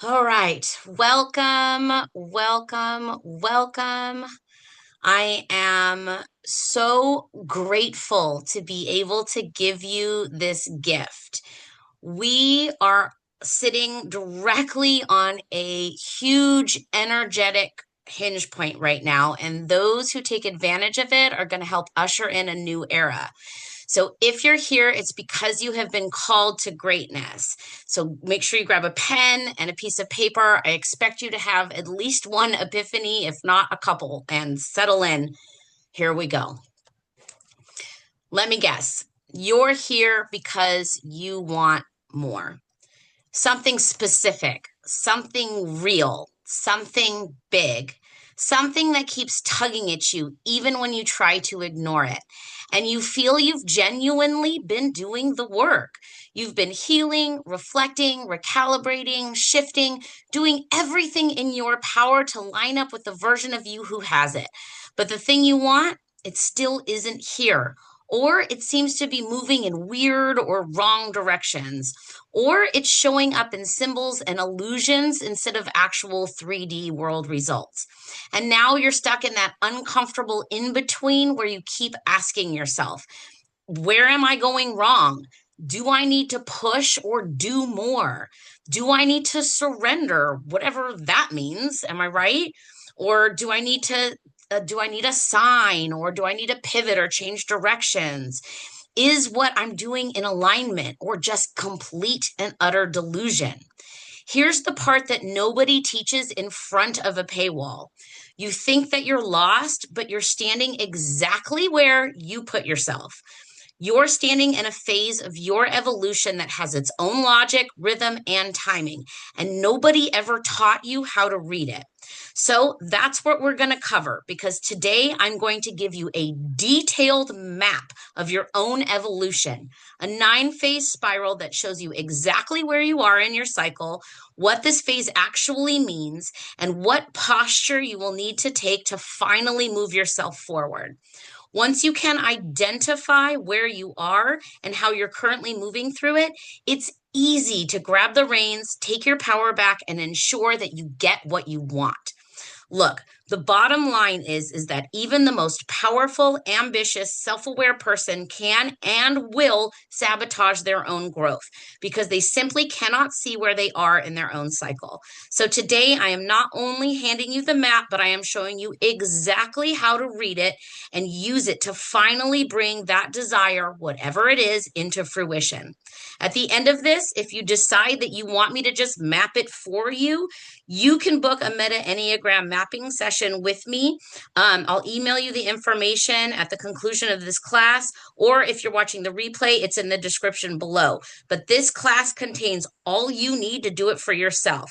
All right. Welcome. I am so grateful to be able to give you this gift. We are sitting directly on a huge energetic hinge point right now, and those who take advantage of it are going to help usher in a new era. So if you're here, it's because you have been called to greatness. So make sure you grab a pen and a piece of paper. I expect you to have at least one epiphany, if not a couple, and settle in. Here we go. Let me guess. You're here because you want more. Something specific, something real, something big, something that keeps tugging at you even when you try to ignore it. And you feel you've genuinely been doing the work. You've been healing, reflecting, recalibrating, shifting, doing everything in your power to line up with the version of you who has it. But the thing you want, it still isn't here. Or it seems to be moving in weird or wrong directions, or it's showing up in symbols and illusions instead of actual 3D world results. And now you're stuck in that uncomfortable in between where you keep asking yourself, where am I going wrong? Do I need to push or do more? Do I need to surrender, whatever that means? Am I right? Or do I need a sign, or do I need to pivot or change directions? Is what I'm doing in alignment or just complete and utter delusion? Here's the part that nobody teaches in front of a paywall. You think that you're lost, but you're standing exactly where you put yourself. You're standing in a phase of your evolution that has its own logic, rhythm, and timing, and nobody ever taught you how to read it. So that's what we're going to cover, because today I'm going to give you a detailed map of your own evolution, a 9-phase spiral that shows you exactly where you are in your cycle, what this phase actually means, and what posture you will need to take to finally move yourself forward. Once you can identify where you are and how you're currently moving through it, it's easy to grab the reins, take your power back, and ensure that you get what you want. Look, the bottom line is that even the most powerful, ambitious, self-aware person can and will sabotage their own growth because they simply cannot see where they are in their own cycle. So today I am not only handing you the map, but I am showing you exactly how to read it and use it to finally bring that desire, whatever it is, into fruition. At the end of this, if you decide that you want me to just map it for you, you can book a Meta-Enneagram mapping session with me. I'll email you the information at the conclusion of this class, or if you're watching the replay, it's in the description below. But this class contains all you need to do it for yourself.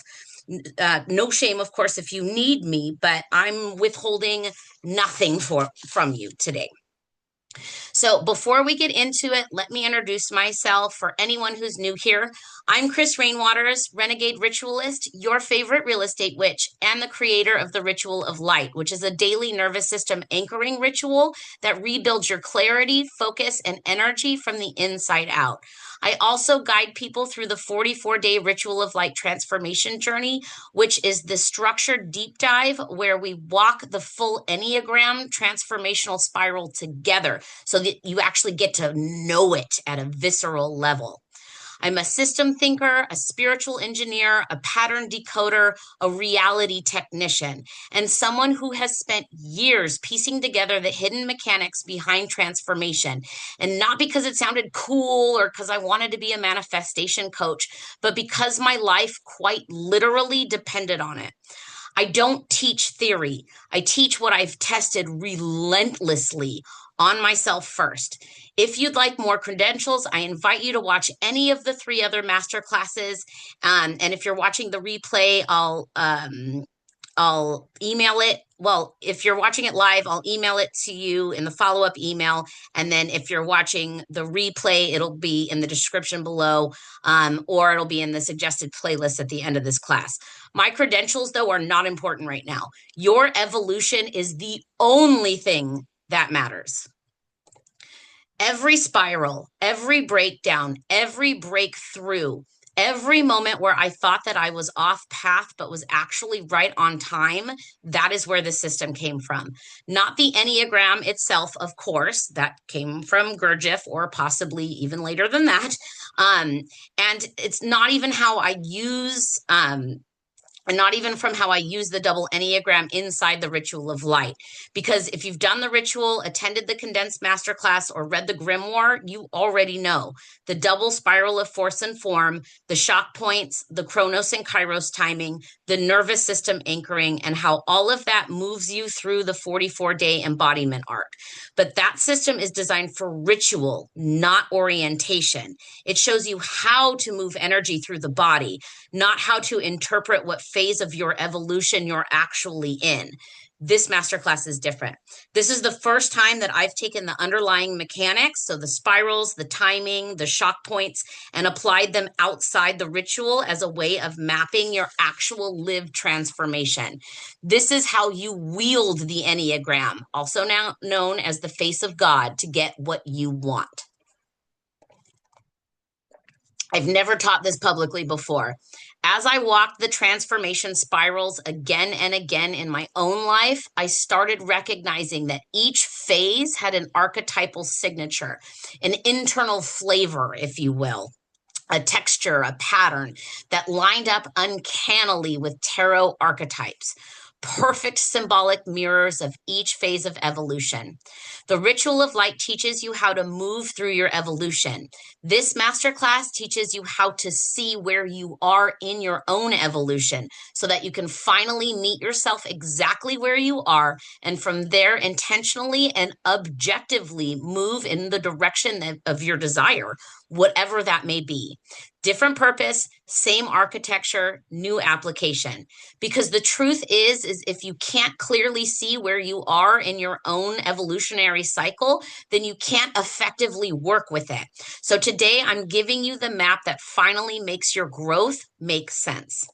No shame, of course, if you need me, but I'm withholding nothing from you today. So before we get into it, let me introduce myself for anyone who's new here. I'm Chris Rainwaters, Renegade Ritualist, your favorite real estate witch, and the creator of the Ritual of Light, which is a daily nervous system anchoring ritual that rebuilds your clarity, focus, and energy from the inside out. I also guide people through the 44-day Ritual of Light transformation journey, which is the structured deep dive where we walk the full Enneagram transformational spiral together so that you actually get to know it at a visceral level. I'm a system thinker, a spiritual engineer, a pattern decoder, a reality technician, and someone who has spent years piecing together the hidden mechanics behind transformation. And not because it sounded cool or because I wanted to be a manifestation coach, but because my life quite literally depended on it. I don't teach theory. I teach what I've tested relentlessly on myself first. If you'd like more credentials, I invite you to watch any of the 3 other master classes. And if you're watching the replay, I'll email it. Well, if you're watching it live, I'll email it to you in the follow-up email. And then if you're watching the replay, it'll be in the description below, or it'll be in the suggested playlist at the end of this class. My credentials, though, are not important right now. Your evolution is the only thing that matters. Every spiral, every breakdown, every breakthrough, Every moment where I thought that I was off path, but was actually right on time, that is where the system came from. Not the Enneagram itself, of course, that came from Gurdjieff or possibly even later than that. And it's not even how I use and not even from how I use the double Enneagram inside the Ritual of Light. Because if you've done the ritual, attended the condensed masterclass, or read the Grimoire, you already know the double spiral of force and form, the shock points, the Chronos and Kairos timing, the nervous system anchoring, and how all of that moves you through the 44-day embodiment arc. But that system is designed for ritual, not orientation. It shows you how to move energy through the body, not how to interpret what phase of your evolution you're actually in. This masterclass is different. This is the first time that I've taken the underlying mechanics, so the spirals, the timing, the shock points, and applied them outside the ritual as a way of mapping your actual lived transformation. This is how you wield the Enneagram, also now known as the face of God, to get what you want. I've never taught this publicly before. As I walked the transformation spirals again and again in my own life, I started recognizing that each phase had an archetypal signature, an internal flavor, if you will, a texture, a pattern that lined up uncannily with tarot archetypes, perfect symbolic mirrors of each phase of evolution. The Ritual of Light teaches you how to move through your evolution. This masterclass teaches you how to see where you are in your own evolution so that you can finally meet yourself exactly where you are, and from there intentionally and objectively move in the direction of your desire, whatever that may be. Different purpose, same architecture, new application. Because the truth is if you can't clearly see where you are in your own evolutionary cycle, then you can't effectively work with it. So today I'm giving you the map that finally makes your growth make sense.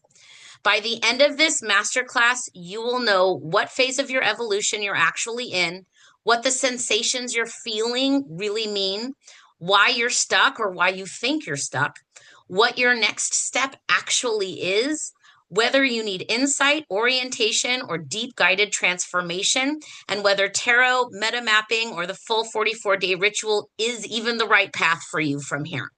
By the end of this masterclass, you will know what phase of your evolution you're actually in, what the sensations you're feeling really mean, why you're stuck or why you think you're stuck, what your next step actually is, whether you need insight, orientation, or deep guided transformation, and whether tarot, meta mapping, or the full 44-day ritual is even the right path for you from here.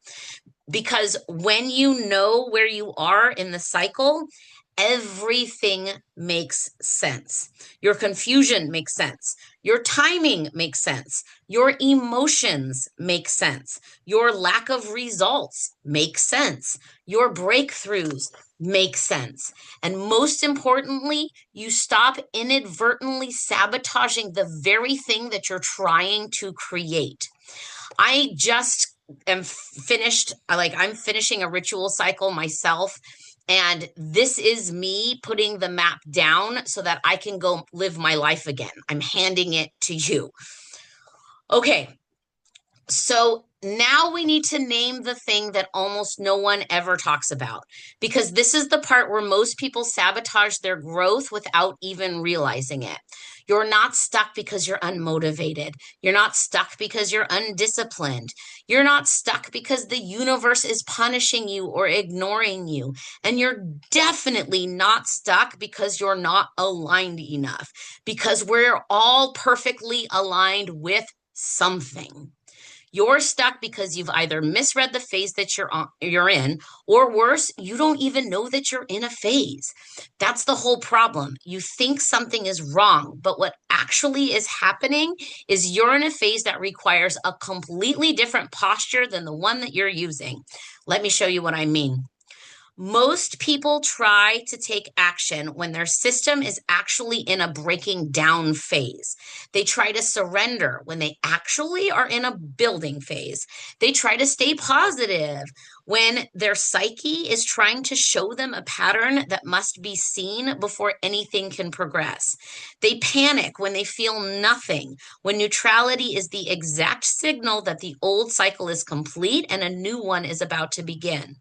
Because when you know where you are in the cycle, everything makes sense. Your confusion makes sense. Your timing makes sense. Your emotions make sense. Your lack of results make sense. Your breakthroughs make sense. And most importantly, you stop inadvertently sabotaging the very thing that you're trying to create. I just am finished, I'm finishing a ritual cycle myself. And this is me putting the map down so that I can go live my life again. I'm handing it to you. Okay, so now we need to name the thing that almost no one ever talks about, because this is the part where most people sabotage their growth without even realizing it. You're not stuck because you're unmotivated. You're not stuck because you're undisciplined. You're not stuck because the universe is punishing you or ignoring you. And you're definitely not stuck because you're not aligned enough, because we're all perfectly aligned with something. You're stuck because you've either misread the phase that you're in, or worse, you don't even know that you're in a phase. That's the whole problem. You think something is wrong, but what actually is happening is you're in a phase that requires a completely different posture than the one that you're using. Let me show you what I mean. Most people try to take action when their system is actually in a breaking down phase. They try to surrender when they actually are in a building phase. They try to stay positive when their psyche is trying to show them a pattern that must be seen before anything can progress. They panic when they feel nothing, when neutrality is the exact signal that the old cycle is complete and a new one is about to begin.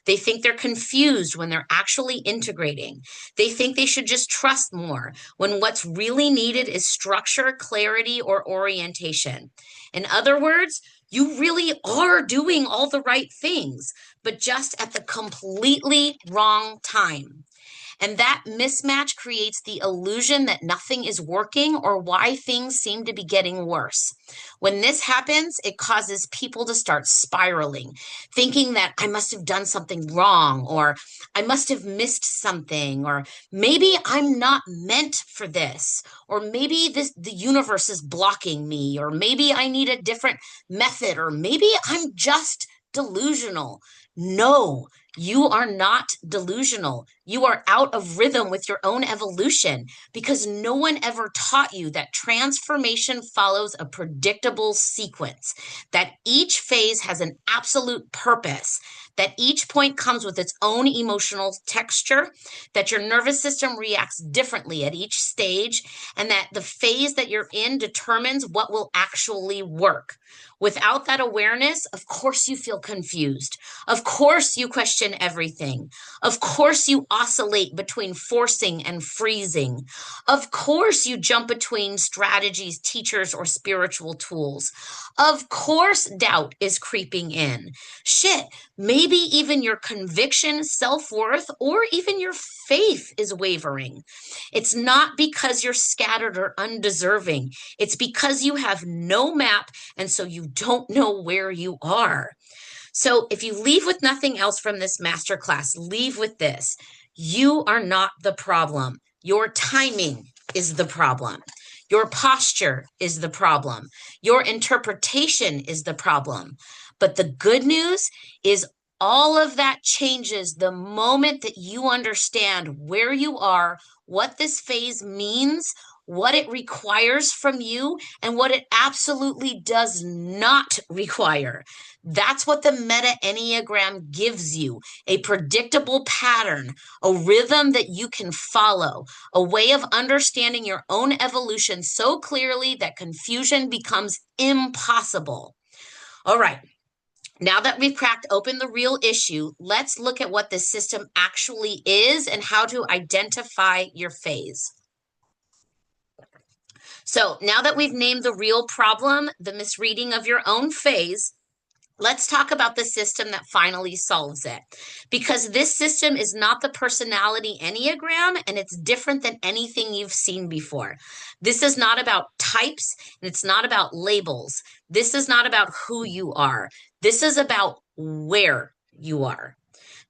They think they're confused when they're actually integrating. They think they should just trust more when what's really needed is structure, clarity, or orientation. In other words, You really are doing all the right things, but just at the completely wrong time. And that mismatch creates the illusion that nothing is working or why things seem to be getting worse. When this happens, it causes people to start spiraling, thinking that I must have done something wrong, or I must have missed something, or maybe I'm not meant for this, or maybe the universe is blocking me, or maybe I need a different method, or maybe I'm just delusional. No, you are not delusional. You are out of rhythm with your own evolution because no one ever taught you that transformation follows a predictable sequence, that each phase has an absolute purpose, that each point comes with its own emotional texture, that your nervous system reacts differently at each stage, and that the phase that you're in determines what will actually work. Without that awareness, of course you feel confused. Of course you question everything. Of course you oscillate between forcing and freezing. Of course you jump between strategies, teachers, or spiritual tools. Of course doubt is creeping in. Shit, maybe even your conviction, self-worth, or even your faith is wavering. It's not because you're scattered or undeserving. It's because you have no map, and so you don't know where you are. So if you leave with nothing else from this masterclass, leave with this. You are not the problem. Your timing is the problem. Your posture is the problem. Your interpretation is the problem. But the good news is all of that changes the moment that you understand where you are, what this phase means, what it requires from you, and what it absolutely does not require. That's what the Meta-Enneagram gives you, a predictable pattern, a rhythm that you can follow, a way of understanding your own evolution so clearly that confusion becomes impossible. All right. Now that we've cracked open the real issue, let's look at what this system actually is and how to identify your phase. So now that we've named the real problem, the misreading of your own phase, let's talk about the system that finally solves it. Because this system is not the personality Enneagram, and it's different than anything you've seen before. This is not about types, and it's not about labels. This is not about who you are. This is about where you are.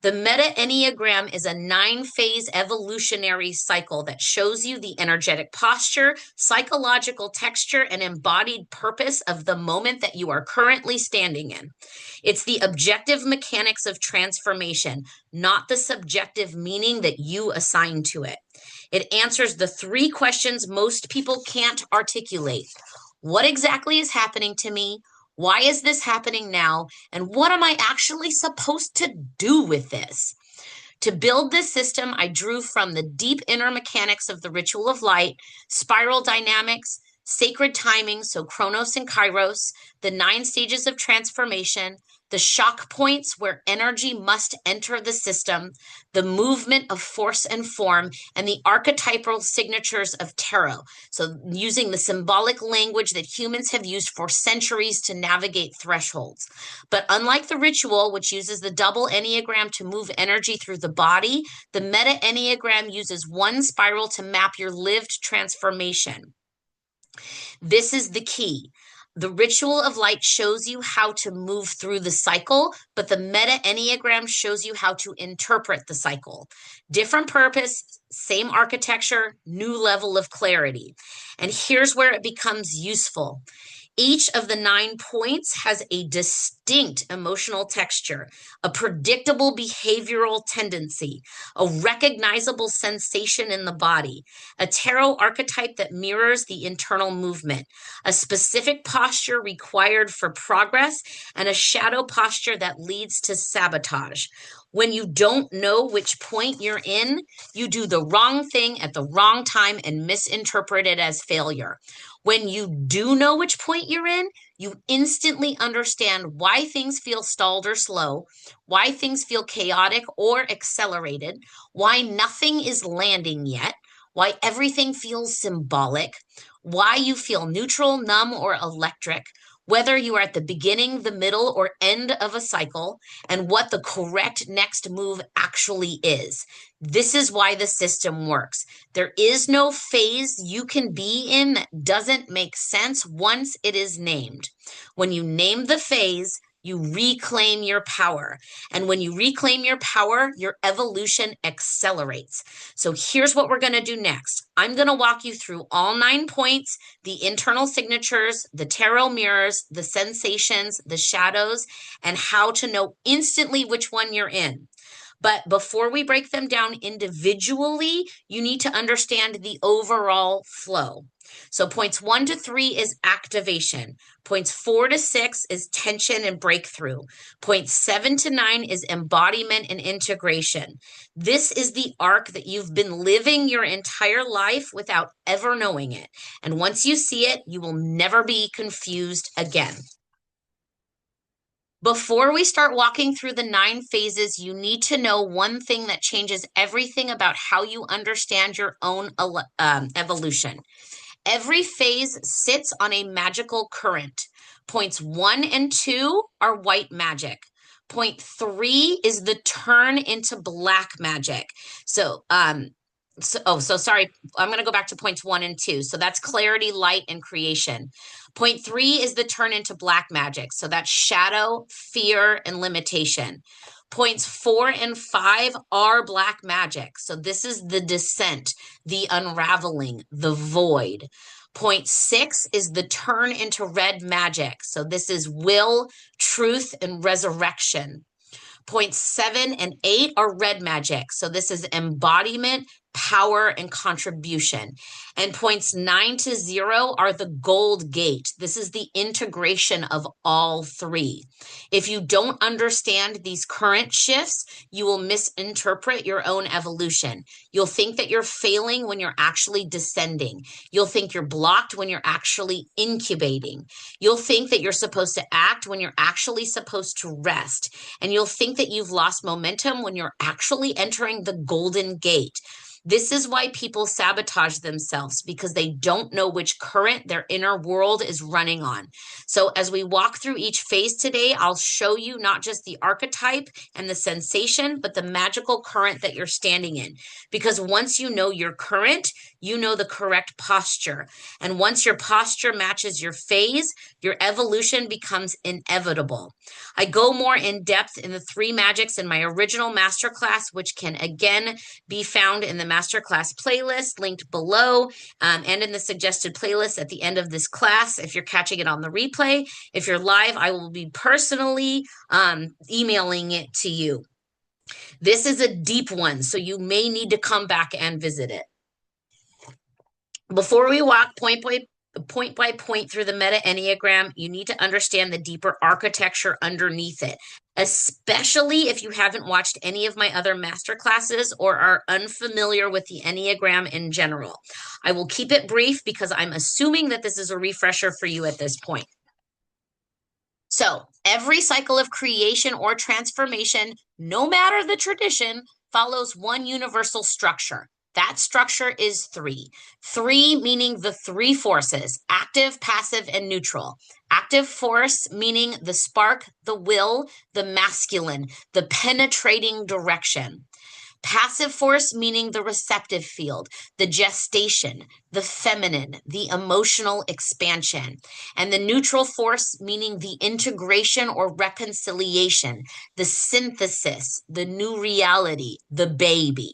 The Meta-Enneagram is a 9-phase evolutionary cycle that shows you the energetic posture, psychological texture, and embodied purpose of the moment that you are currently standing in. It's the objective mechanics of transformation, not the subjective meaning that you assign to it. It answers the 3 questions most people can't articulate. What exactly is happening to me? Why is this happening now? And what am I actually supposed to do with this? To build this system, I drew from the deep inner mechanics of the ritual of light, spiral dynamics, sacred timing, so Chronos and Kairos, the 9 stages of transformation, the shock points where energy must enter the system, the movement of force and form, and the archetypal signatures of tarot. So using the symbolic language that humans have used for centuries to navigate thresholds. But unlike the ritual, which uses the double Enneagram to move energy through the body, the Meta-Enneagram uses one spiral to map your lived transformation. This is the key. The ritual of light shows you how to move through the cycle, but the Meta-Enneagram shows you how to interpret the cycle. Different purpose, same architecture, new level of clarity. And here's where it becomes useful. Each of the 9 points has a distinct emotional texture, a predictable behavioral tendency, a recognizable sensation in the body, a tarot archetype that mirrors the internal movement, a specific posture required for progress, and a shadow posture that leads to sabotage. When you don't know which point you're in, you do the wrong thing at the wrong time and misinterpret it as failure. When you do know which point you're in, you instantly understand why things feel stalled or slow, why things feel chaotic or accelerated, why nothing is landing yet, why everything feels symbolic, why you feel neutral, numb, or electric, whether you are at the beginning, the middle, or end of a cycle, and what the correct next move actually is. This is why the system works. There is no phase you can be in that doesn't make sense once it is named. When you name the phase, you reclaim your power. And when you reclaim your power, your evolution accelerates. So here's what we're going to do next. I'm going to walk you through all 9 points, the internal signatures, the tarot mirrors, the sensations, the shadows, and how to know instantly which one you're in. But before we break them down individually, you need to understand the overall flow. So points 1 to 3 is activation. Points 4 to 6 is tension and breakthrough. Points 7 to 9 is embodiment and integration. This is the arc that you've been living your entire life without ever knowing it. And once you see it, you will never be confused again. Before we start walking through the 9 phases, you need to know one thing that changes everything about how you understand your own evolution. Every phase sits on a magical current. Points 1 and 2 are white magic. Point 3 is the turn into black magic. Sorry. I'm going to go back to points 1 and 2. So that's clarity, light, and creation. Point 3 is the turn into black magic. So that's shadow, fear, and limitation. Points 4 and 5 are black magic. So this is the descent, the unraveling, the void. Point 6 is the turn into red magic. So this is will, truth, and resurrection. Points 7 and 8 are red magic. So this is embodiment, power, and contribution. And points 9 to 0 are the gold gate. This is the integration of all 3. If you don't understand these current shifts, you will misinterpret your own evolution. You'll think that you're failing when you're actually descending. You'll think you're blocked when you're actually incubating. You'll think that you're supposed to act when you're actually supposed to rest. And you'll think that you've lost momentum when you're actually entering the golden gate. This is why people sabotage themselves, because they don't know which current their inner world is running on. So as we walk through each phase today, I'll show you not just the archetype and the sensation, but the magical current that you're standing in. Because once you know your current, you know the correct posture. And once your posture matches your phase, your evolution becomes inevitable. I go more in depth in the 3 magics in my original masterclass, which can again be found in the masterclass playlist linked below, and in the suggested playlist at the end of this class if you're catching it on the replay. If you're live, I will be personally emailing it to you. This is a deep one, so you may need to come back and visit it. Before we walk point by point through the Meta-Enneagram, you need to understand the deeper architecture underneath it, especially if you haven't watched any of my other masterclasses or are unfamiliar with the Enneagram in general. I will keep it brief because I'm assuming that this is a refresher for you at this point. So every cycle of creation or transformation, no matter the tradition, follows one universal structure. That structure is 3. 3 meaning the 3 forces, active, passive, and neutral. Active force meaning the spark, the will, the masculine, the penetrating direction. Passive force meaning the receptive field, the gestation, the feminine, the emotional expansion. And the neutral force meaning the integration or reconciliation, the synthesis, the new reality, the baby.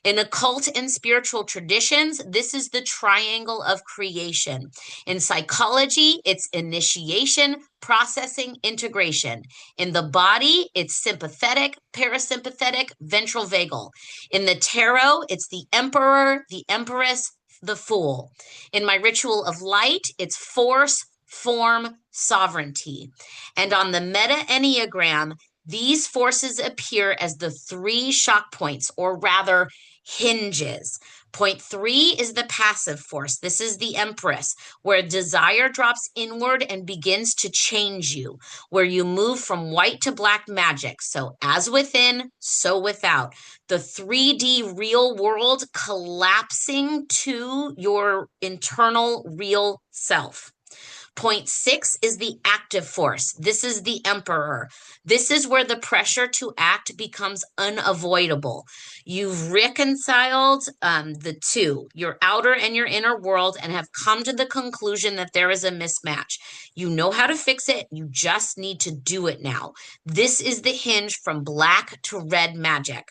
In occult and spiritual traditions, this is the triangle of creation. In psychology, it's initiation, processing, integration. In the body, it's sympathetic, parasympathetic, ventral vagal. In the tarot, it's the emperor, the empress, the fool. In my ritual of light, it's force, form, sovereignty. And on the Meta-Enneagram, these forces appear as the 3 shock points, or rather hinges. Point 3 is the passive force. This is the Empress, where desire drops inward and begins to change you, where you move from white to black magic. So as within, so without. The 3D real world collapsing to your internal real self. Point 6 is the active force. This is the emperor. This is where the pressure to act becomes unavoidable. You've reconciled the two, your outer and your inner world, and have come to the conclusion that there is a mismatch. You know how to fix it. You just need to do it now. This is the hinge from black to red magic.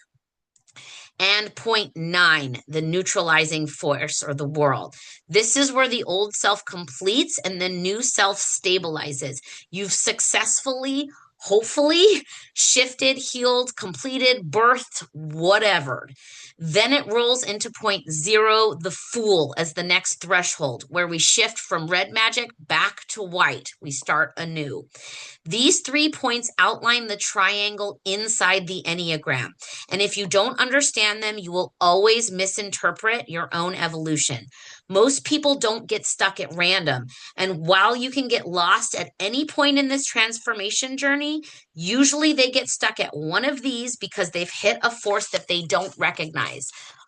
And point 9, the neutralizing force or the world. This is where the old self completes and the new self stabilizes. You've successfully, hopefully, shifted, healed, completed, birthed, whatever. Then it rolls into point 0, the Fool, as the next threshold, where we shift from red magic back to white. We start anew. These 3 points outline the triangle inside the Enneagram. And if you don't understand them, you will always misinterpret your own evolution. Most people don't get stuck at random. And while you can get lost at any point in this transformation journey, usually they get stuck at one of these because they've hit a force that they don't recognize.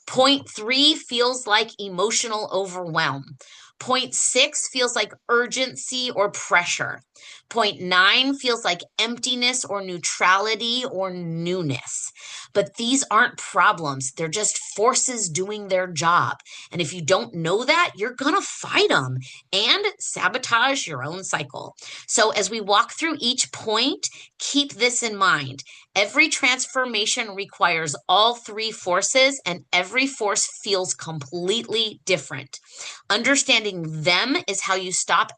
Point 3 feels like emotional overwhelm. Point 6 feels like urgency or pressure. Point 9 feels like emptiness or neutrality or newness. But these aren't problems. They're just forces doing their job. And if you don't know that, you're going to fight them and sabotage your own cycle. So as we walk through each point, keep this in mind. Every transformation requires all 3 forces, and every force feels completely different. Understanding them is how you stop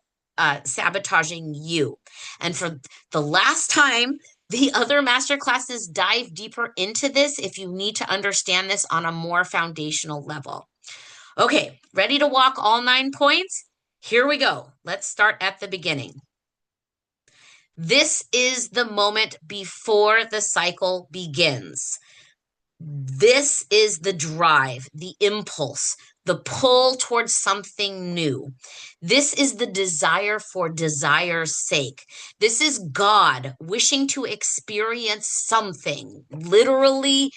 sabotaging you. And for the last time, the other masterclasses dive deeper into this if you need to understand this on a more foundational level. Okay, ready to walk all 9 points? Here we go. Let's start at the beginning. This is the moment before the cycle begins. This is the drive, the impulse, the pull towards something new. This is the desire for desire's sake. This is God wishing to experience something, literally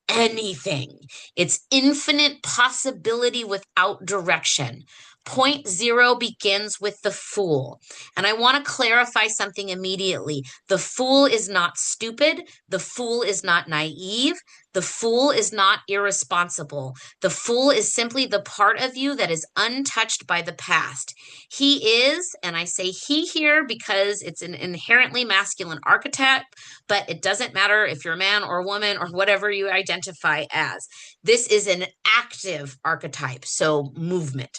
anything. It's infinite possibility without direction. Point 0 begins with the Fool. And I want to clarify something immediately. The Fool is not stupid. The Fool is not naive. The Fool is not irresponsible. The Fool is simply the part of you that is untouched by the past. He is, and I say he here because it's an inherently masculine archetype, but it doesn't matter if you're a man or a woman or whatever you identify as. This is an active archetype, so movement.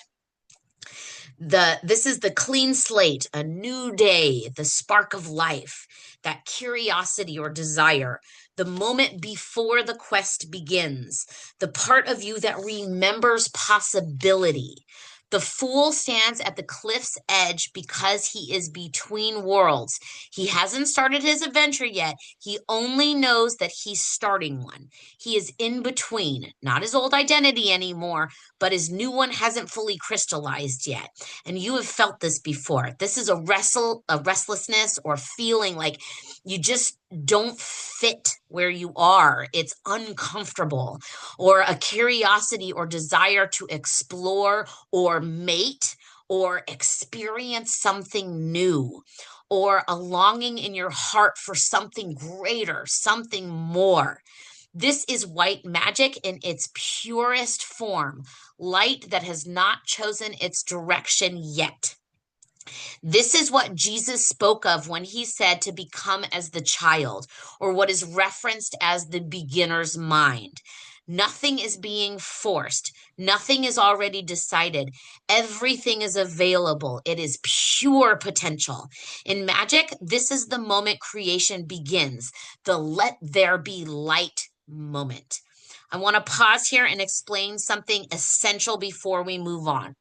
This is the clean slate, a new day, the spark of life, that curiosity or desire, the moment before the quest begins, the part of you that remembers possibility. The Fool stands at the cliff's edge because he is between worlds. He hasn't started his adventure yet. He only knows that he's starting one. He is in between, not his old identity anymore, but his new one hasn't fully crystallized yet. And you have felt this before. This is a restlessness or feeling like you just don't fit where you are. It's uncomfortable, or a curiosity or desire to explore or mate or experience something new, or a longing in your heart for something greater, something more. This is white magic in its purest form, light that has not chosen its direction yet. This is what Jesus spoke of when he said to become as the child, or what is referenced as the beginner's mind. Nothing is being forced. Nothing is already decided. Everything is available. It is pure potential. In magic, this is the moment creation begins, the let there be light moment. I want to pause here and explain something essential before we move on.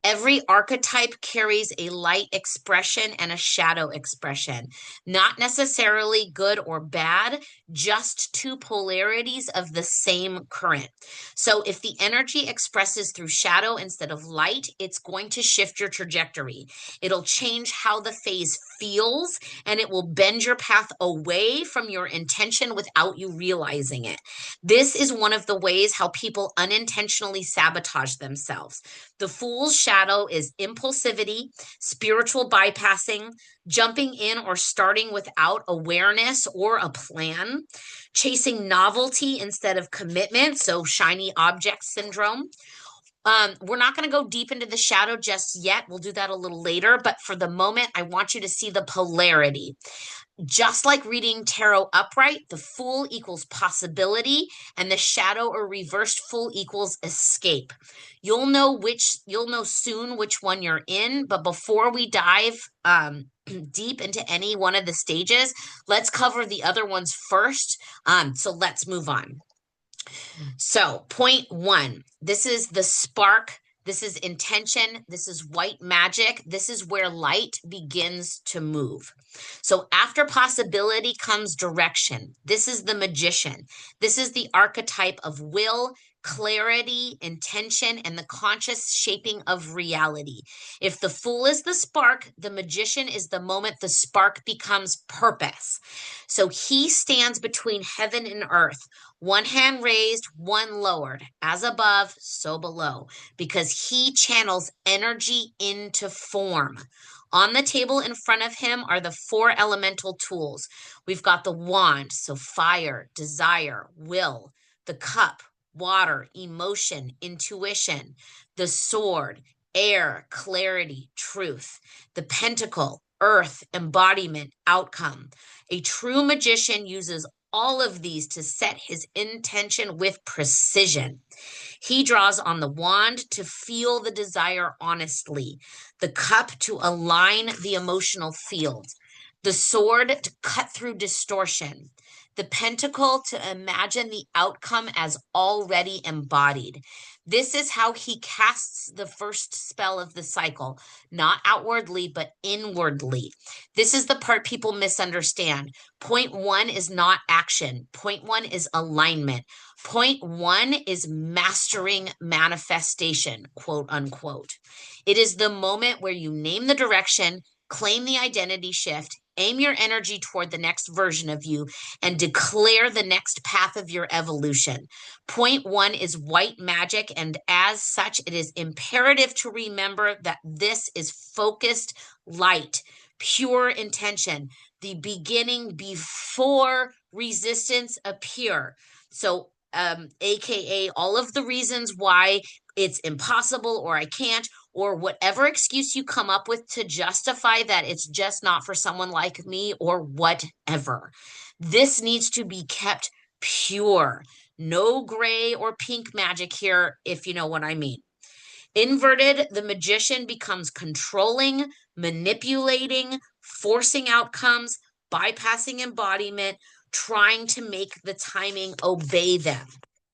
Every archetype carries a light expression and a shadow expression, not necessarily good or bad, just 2 polarities of the same current. So if the energy expresses through shadow instead of light, it's going to shift your trajectory. It'll change how the phase feels, and it will bend your path away from your intention without you realizing it. This is one of the ways how people unintentionally sabotage themselves. The Fool's shadow shadow is impulsivity, spiritual bypassing, jumping in or starting without awareness or a plan, chasing novelty instead of commitment, so shiny object syndrome. We're not going to go deep into the shadow just yet. We'll do that a little later. But for the moment, I want you to see the polarity. Just like reading tarot upright, the Fool equals possibility, and the shadow or reversed Fool equals escape. You'll know soon which one you're in. But before we dive deep into any one of the stages, let's cover the other ones first. So let's move on. So, point one, this is the spark. This is intention. This is white magic. This is where light begins to move. So, after possibility comes direction. This is the magician. This is the archetype of will, clarity, intention, and the conscious shaping of reality. If the Fool is the spark, the magician is the moment the spark becomes purpose. So, he stands between heaven and earth. One hand raised, one lowered, as above, so below, because he channels energy into form. On the table in front of him are the four elemental tools. We've got the wand, so fire, desire, will, the cup, water, emotion, intuition, the sword, air, clarity, truth, the pentacle, earth, embodiment, outcome. A true magician uses all of these to set his intention with precision. He draws on the wand to feel the desire honestly, the cup to align the emotional field, the sword to cut through distortion, the pentacle to imagine the outcome as already embodied. This is how he casts the first spell of the cycle, not outwardly, but inwardly. This is the part people misunderstand. Point one is not action. Point one is alignment. Point one is mastering manifestation, quote unquote. It is the moment where you name the direction, claim the identity shift, aim your energy toward the next version of you, and declare the next path of your evolution. Point one is white magic, and as such, it is imperative to remember that this is focused light, pure intention, the beginning before resistance appear. So, AKA all of the reasons why it's impossible or I can't, or whatever excuse you come up with to justify that it's just not for someone like me or whatever. This needs to be kept pure. No gray or pink magic here, if you know what I mean. Inverted, the magician becomes controlling, manipulating, forcing outcomes, bypassing embodiment, trying to make the timing obey them.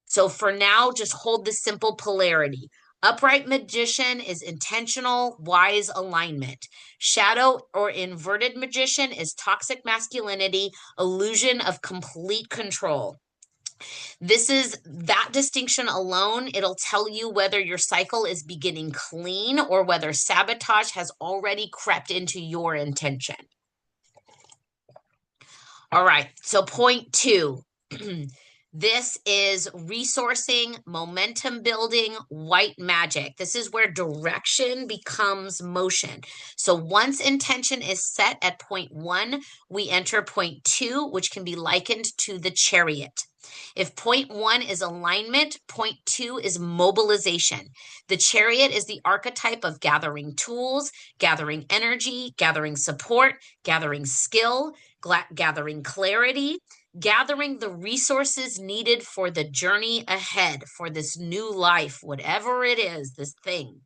So for now, just hold the simple polarity. Upright magician is intentional, wise alignment. Shadow or inverted magician is toxic masculinity, illusion of complete control. This is that distinction alone. It'll tell you whether your cycle is beginning clean or whether sabotage has already crept into your intention. All right, so point two. This is resourcing, momentum building, white magic. This is where direction becomes motion. So once intention is set at point one, we enter point two, which can be likened to the chariot. If point one is alignment, point two is mobilization. The chariot is the archetype of gathering tools, gathering energy, gathering support, gathering skill, gathering clarity, gathering the resources needed for the journey ahead, for this new life, whatever it is, this thing.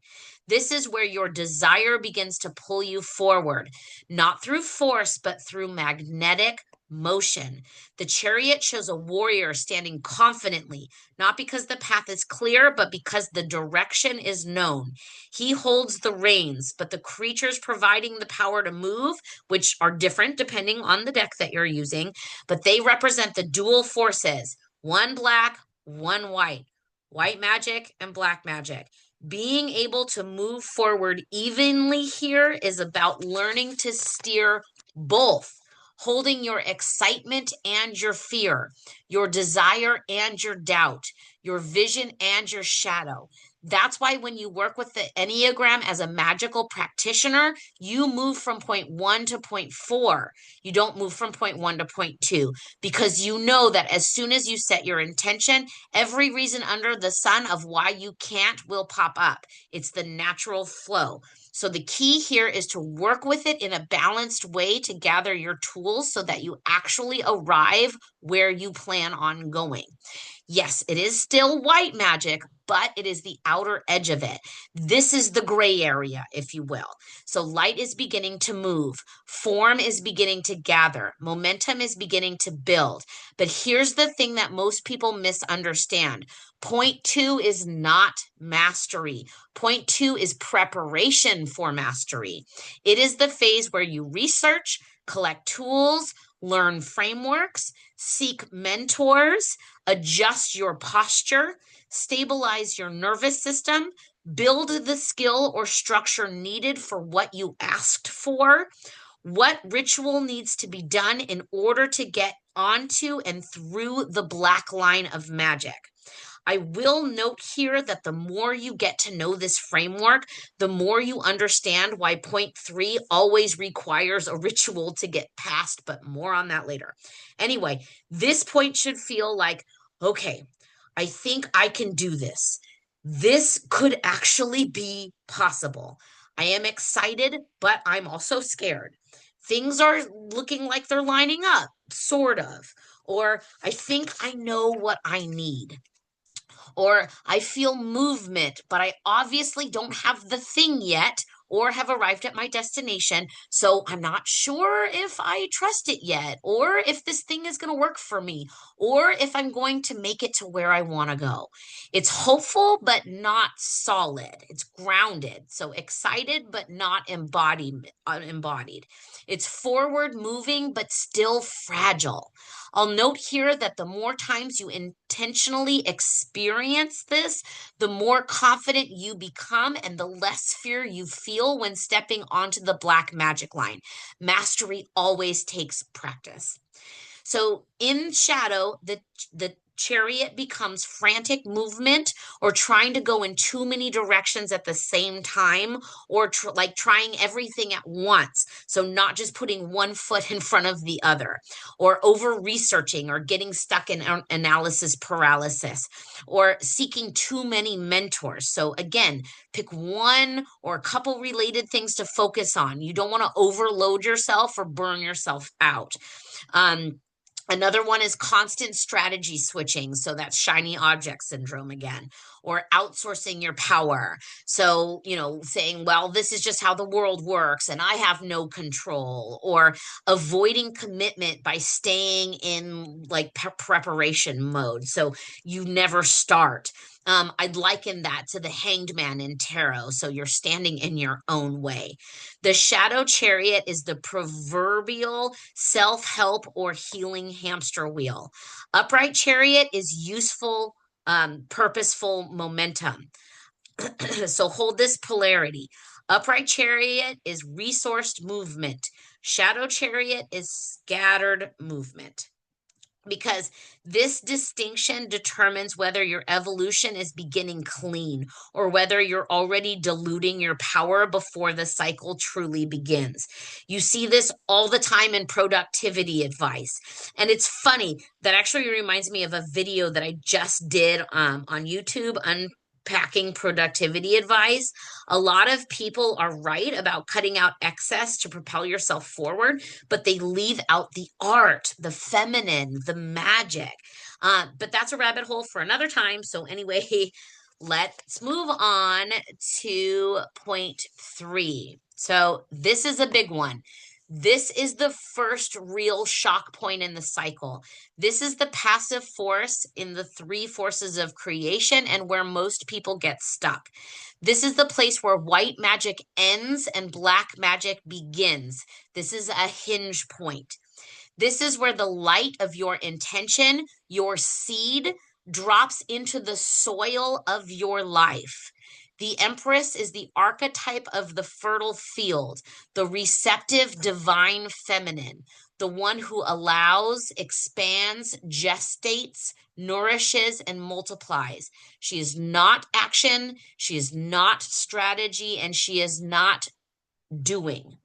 This is where your desire begins to pull you forward, not through force, but through magnetic motion. The chariot shows a warrior standing confidently, not because the path is clear, but because the direction is known. He holds the reins, but the creatures providing the power to move, which are different depending on the deck that you're using, but they represent the dual forces, one black, one white, white magic and black magic. Being able to move forward evenly here is about learning to steer both, holding your excitement and your fear, your desire and your doubt, your vision and your shadow. That's why when you work with the Enneagram as a magical practitioner, you move from point 1 to point 4. You don't move from point 1 to point 2 because you know that as soon as you set your intention, every reason under the sun of why you can't will pop up. It's the natural flow. So the key here is to work with it in a balanced way to gather your tools so that you actually arrive where you plan on going. Yes, it is still white magic, but it is the outer edge of it. This is the gray area, if you will. So light is beginning to move, form is beginning to gather, momentum is beginning to build. But here's the thing that most people misunderstand. Point 2 is not mastery. Point 2 is preparation for mastery. It is the phase where you research, collect tools, learn frameworks, seek mentors, adjust your posture, stabilize your nervous system, build the skill or structure needed for what you asked for, what ritual needs to be done in order to get onto and through the black line of magic. I will note here that the more you get to know this framework, the more you understand why point 3 always requires a ritual to get past, but more on that later. Anyway, this point should feel like, okay, I think I can do this. This could actually be possible. I am excited, but I'm also scared. Things are looking like they're lining up, sort of. Or I think I know what I need. Or I feel movement, but I obviously don't have the thing yet or have arrived at my destination. So I'm not sure if I trust it yet, or if this thing is going to work for me, or if I'm going to make it to where I want to go. It's hopeful, but not solid. It's grounded. So excited, but not embodied. It's forward moving, but still fragile. I'll note here that the more times you intentionally experience this, the more confident you become and the less fear you feel when stepping onto the black magic line. Mastery always takes practice. So in shadow, the chariot becomes frantic movement or trying to go in too many directions at the same time, or like trying everything at once. So not just putting one foot in front of the other, or over researching or getting stuck in analysis paralysis, or seeking too many mentors. So again, pick one or a couple related things to focus on. You don't want to overload yourself or burn yourself out. Another one is constant strategy switching. So that's shiny object syndrome again, or outsourcing your power. So, saying, well, this is just how the world works and I have no control, or avoiding commitment by staying in like preparation mode. So you never start. I'd liken that to the hanged man in tarot. So you're standing in your own way. The shadow chariot is the proverbial self-help or healing hamster wheel. Upright chariot is useful, purposeful momentum. So hold this polarity. Upright chariot is resourced movement. Shadow chariot is scattered movement, because this distinction determines whether your evolution is beginning clean or whether you're already diluting your power before the cycle truly begins. You see this all the time in productivity advice. And it's funny, that actually reminds me of a video that I just did on YouTube, unpacking productivity advice. A lot of people are right about cutting out excess to propel yourself forward, but they leave out the art, the feminine, the magic. But that's a rabbit hole for another time. So anyway, let's move on to point 3. So this is a big one. This is the first real shock point in the cycle. This is the passive force in the 3 forces of creation and where most people get stuck. This is the place where white magic ends and black magic begins. This is a hinge point. This is where the light of your intention, your seed, drops into the soil of your life. The Empress is the archetype of the fertile field, the receptive divine feminine. the one who allows, expands, gestates, nourishes, and multiplies. She is not action, she is not strategy, and she is not doing.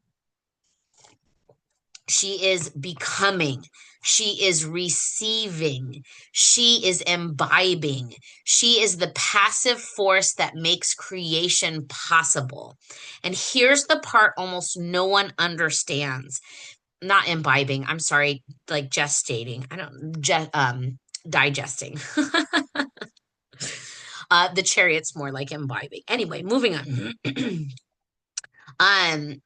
She is becoming. She is receiving. She is imbibing. She is the passive force that makes creation possible. And here's the part almost no one understands. Not imbibing, I'm sorry, like gestating. I don't, digesting. The chariot's more like imbibing. Anyway, moving on. Um,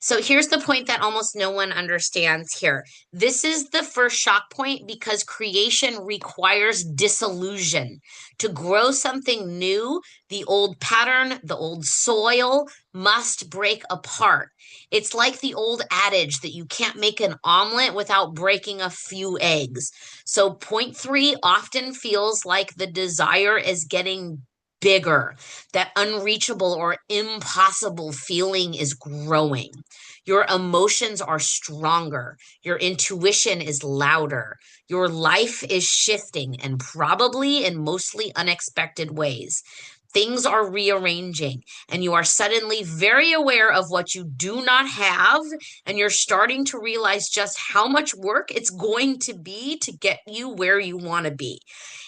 so here's the point that almost no one understands here. This is the first shock point because creation requires disillusion. To grow something new, the old pattern, the old soil must break apart. It's like the old adage that you can't make an omelet without breaking a few eggs. So point three often feels like the desire is getting bigger. That unreachable or impossible feeling is growing. Your emotions are stronger. Your intuition is louder. Your life is shifting and probably in mostly unexpected ways. Things are rearranging, and you are suddenly very aware of what you do not have, and you're starting to realize just how much work it's going to be to get you where you want to be.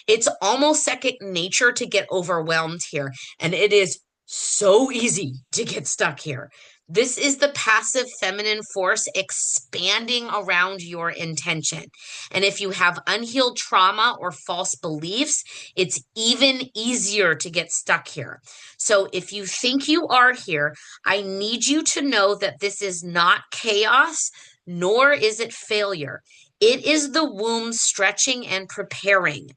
It's almost second nature to get overwhelmed here, and it is so easy to get stuck here. This is the passive feminine force expanding around your intention. And if you have unhealed trauma or false beliefs, it's even easier to get stuck here. So if you think you are here, I need you to know that this is not chaos, nor is it failure. It is the womb stretching and preparing.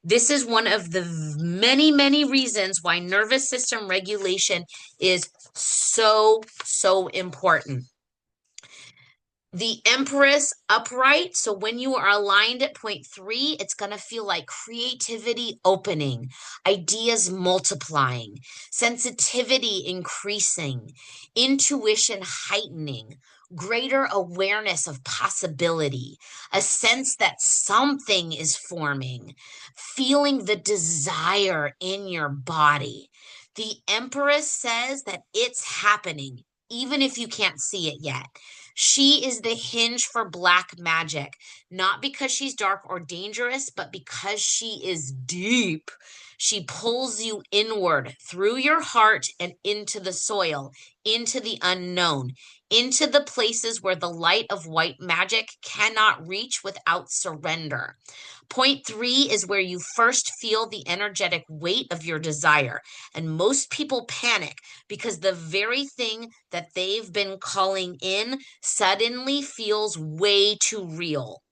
This is one of the many, many reasons why nervous system regulation is so important. The Empress upright. So when you are aligned at point three, it's going to feel like creativity opening, ideas multiplying, sensitivity increasing, intuition heightening, greater awareness of possibility, a sense that something is forming, feeling the desire in your body. The Empress says that it's happening, even if you can't see it yet. She is the hinge for black magic, not because she's dark or dangerous, but because she is deep. She pulls you inward through your heart and into the soil, into the unknown, into the places where the light of white magic cannot reach without surrender. Point three is where you first feel the energetic weight of your desire. And most people panic because the very thing that they've been calling in suddenly feels way too real.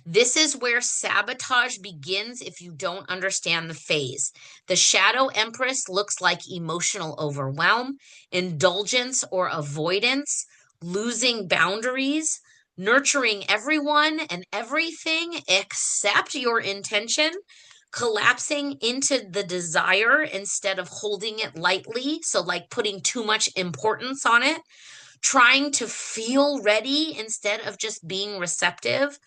This is where sabotage begins if you don't understand the phase. The shadow empress looks like emotional overwhelm, indulgence or avoidance, losing boundaries, nurturing everyone and everything except your intention, collapsing into the desire instead of holding it lightly. So, like putting too much importance on it, trying to feel ready instead of just being receptive,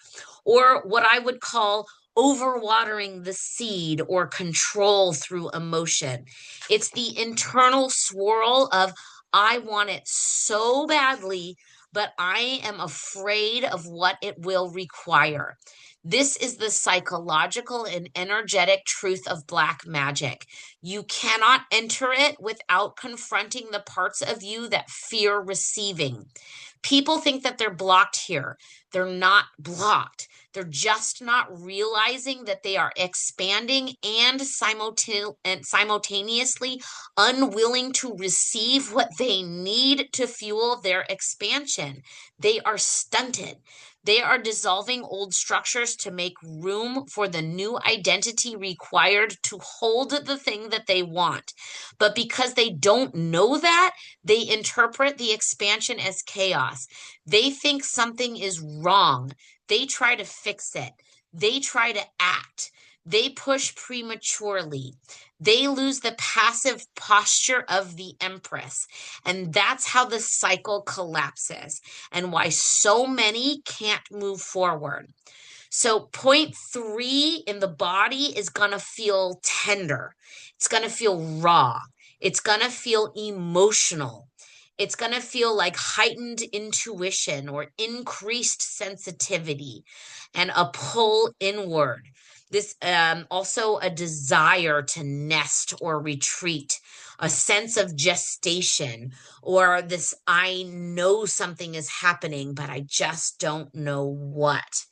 or what I would call overwatering the seed or control through emotion. It's the internal swirl of, I want it so badly, but I am afraid of what it will require. This is the psychological and energetic truth of black magic. You cannot enter it without confronting the parts of you that fear receiving. People think that they're blocked here. They're not blocked. They're just not realizing that they are expanding and simultaneously unwilling to receive what they need to fuel their expansion. They are stunted. They are dissolving old structures to make room for the new identity required to hold the thing that they want. But because they don't know that, they interpret the expansion as chaos. They think something is wrong. They try to fix it. They try to act. They push prematurely. They lose the passive posture of the Empress. And that's how the cycle collapses and why so many can't move forward. So, point three in the body is going to feel tender. It's going to feel raw. It's going to feel emotional. It's going to feel like heightened intuition or increased sensitivity and a pull inward. This also a desire to nest or retreat, a sense of gestation, or this I know something is happening, but I just don't know what.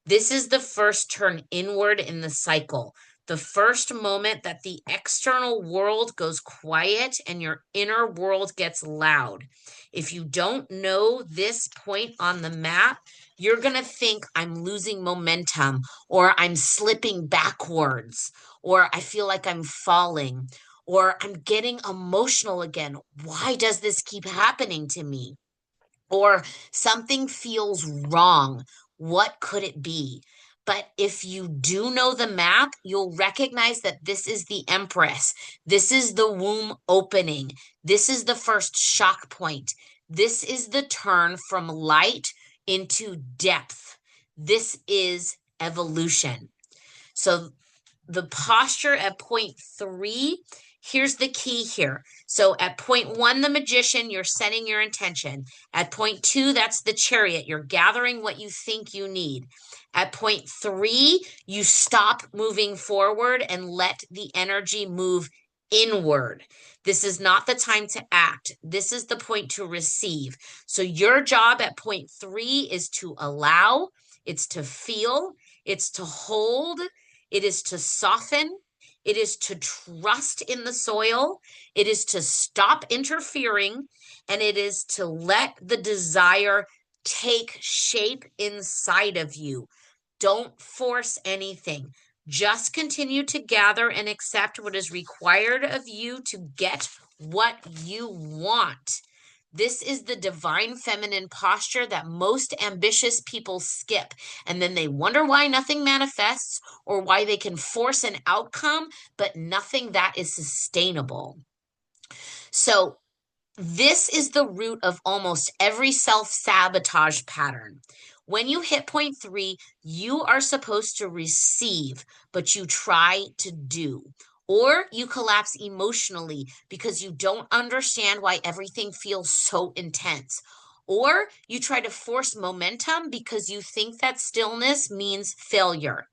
This is the first turn inward in the cycle, the first moment that the external world goes quiet and your inner world gets loud. If you don't know this point on the map, you're going to think I'm losing momentum, or I'm slipping backwards, or I feel like I'm falling, or I'm getting emotional again. Why does this keep happening to me? Or something feels wrong. What could it be? But if you do know the map, you'll recognize that this is the Empress. This is the womb opening. This is the first shock point. This is the turn from light into depth. This is evolution. So the posture at point three, here's the key here. So at point one, the magician, you're setting your intention. At point two, that's the chariot. You're gathering what you think you need. At point three, you stop moving forward and let the energy move inward. This is not the time to act. This is the point to receive. So your job at point three is to allow, it's to feel, it's to hold, it is to soften. It is to trust in the soil. It is to stop interfering. And it is to let the desire take shape inside of you. Don't force anything. Just continue to gather and accept what is required of you to get what you want. This is the divine feminine posture that most ambitious people skip. And then they wonder why nothing manifests or why they can force an outcome, but nothing that is sustainable. So, this is the root of almost every self-sabotage pattern. When you hit point three, you are supposed to receive, but you try to do. Or you collapse emotionally because you don't understand why everything feels so intense. Or you try to force momentum because you think that stillness means failure.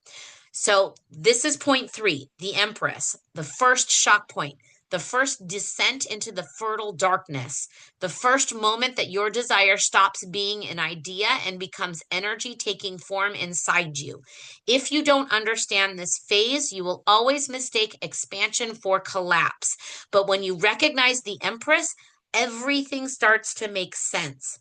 So this is point three, the Empress, the first shock point, the first descent into the fertile darkness, the first moment that your desire stops being an idea and becomes energy taking form inside you. If you don't understand this phase, you will always mistake expansion for collapse. But when you recognize the Empress, everything starts to make sense.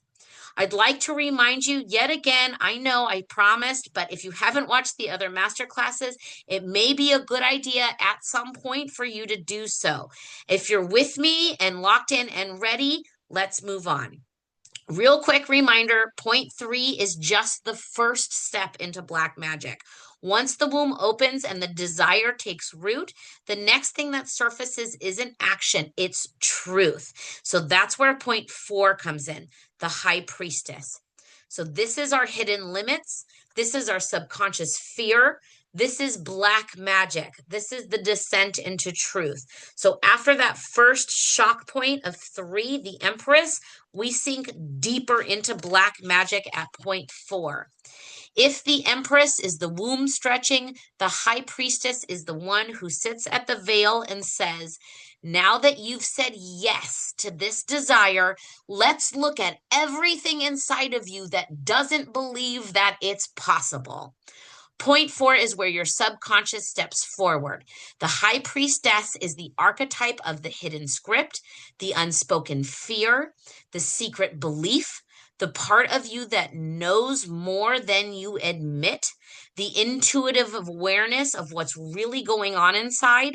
I'd like to remind you yet again, I know I promised, but if you haven't watched the other master classes, it may be a good idea at some point for you to do so. If you're with me and locked in and ready, let's move on. Real quick reminder, point three is just the first step into black magic. Once the womb opens and the desire takes root, the next thing that surfaces isn't action, it's truth. So that's where point four comes in, the high priestess. So this is our hidden limits. This is our subconscious fear. This is black magic. This is the descent into truth. So after that first shock point of three, the Empress, we sink deeper into black magic at point four. If the Empress is the womb stretching, the High Priestess is the one who sits at the veil and says, now that you've said yes to this desire, let's look at everything inside of you that doesn't believe that it's possible. Point four is where your subconscious steps forward. The high priestess is the archetype of the hidden script, the unspoken fear, the secret belief, the part of you that knows more than you admit, the intuitive awareness of what's really going on inside.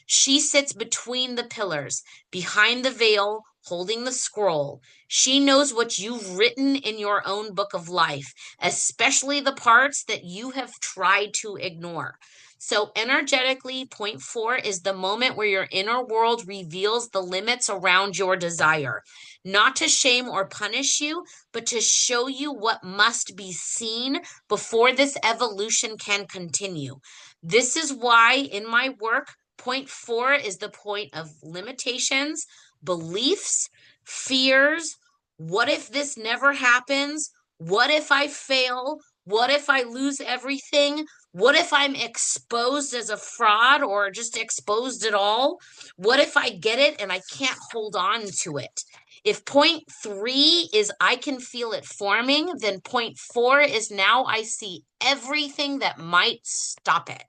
She sits between the pillars, behind the veil, holding the scroll. She knows what you've written in your own book of life, especially the parts that you have tried to ignore. So, energetically, point four is the moment where your inner world reveals the limits around your desire, not to shame or punish you, but to show you what must be seen before this evolution can continue. This is why in my work, point four is the point of limitations, beliefs, fears. What if this never happens? What if I fail? What if I lose everything? What if I'm exposed as a fraud or just exposed at all? What if I get it and I can't hold on to it? If point three is I can feel it forming, then point four is now I see everything that might stop it.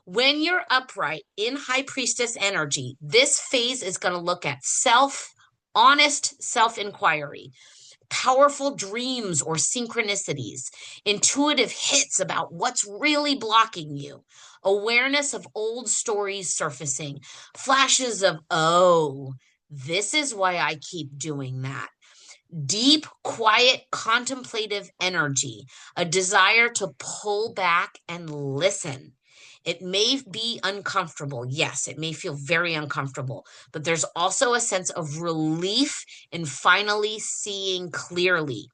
When you're upright in high priestess energy, this phase is going to look at honest self inquiry, powerful dreams or synchronicities, intuitive hits about what's really blocking you, awareness of old stories surfacing, flashes of, oh, this is why I keep doing that. Deep, quiet, contemplative energy, a desire to pull back and listen. It may be uncomfortable. Yes, it may feel very uncomfortable, but there's also a sense of relief in finally seeing clearly.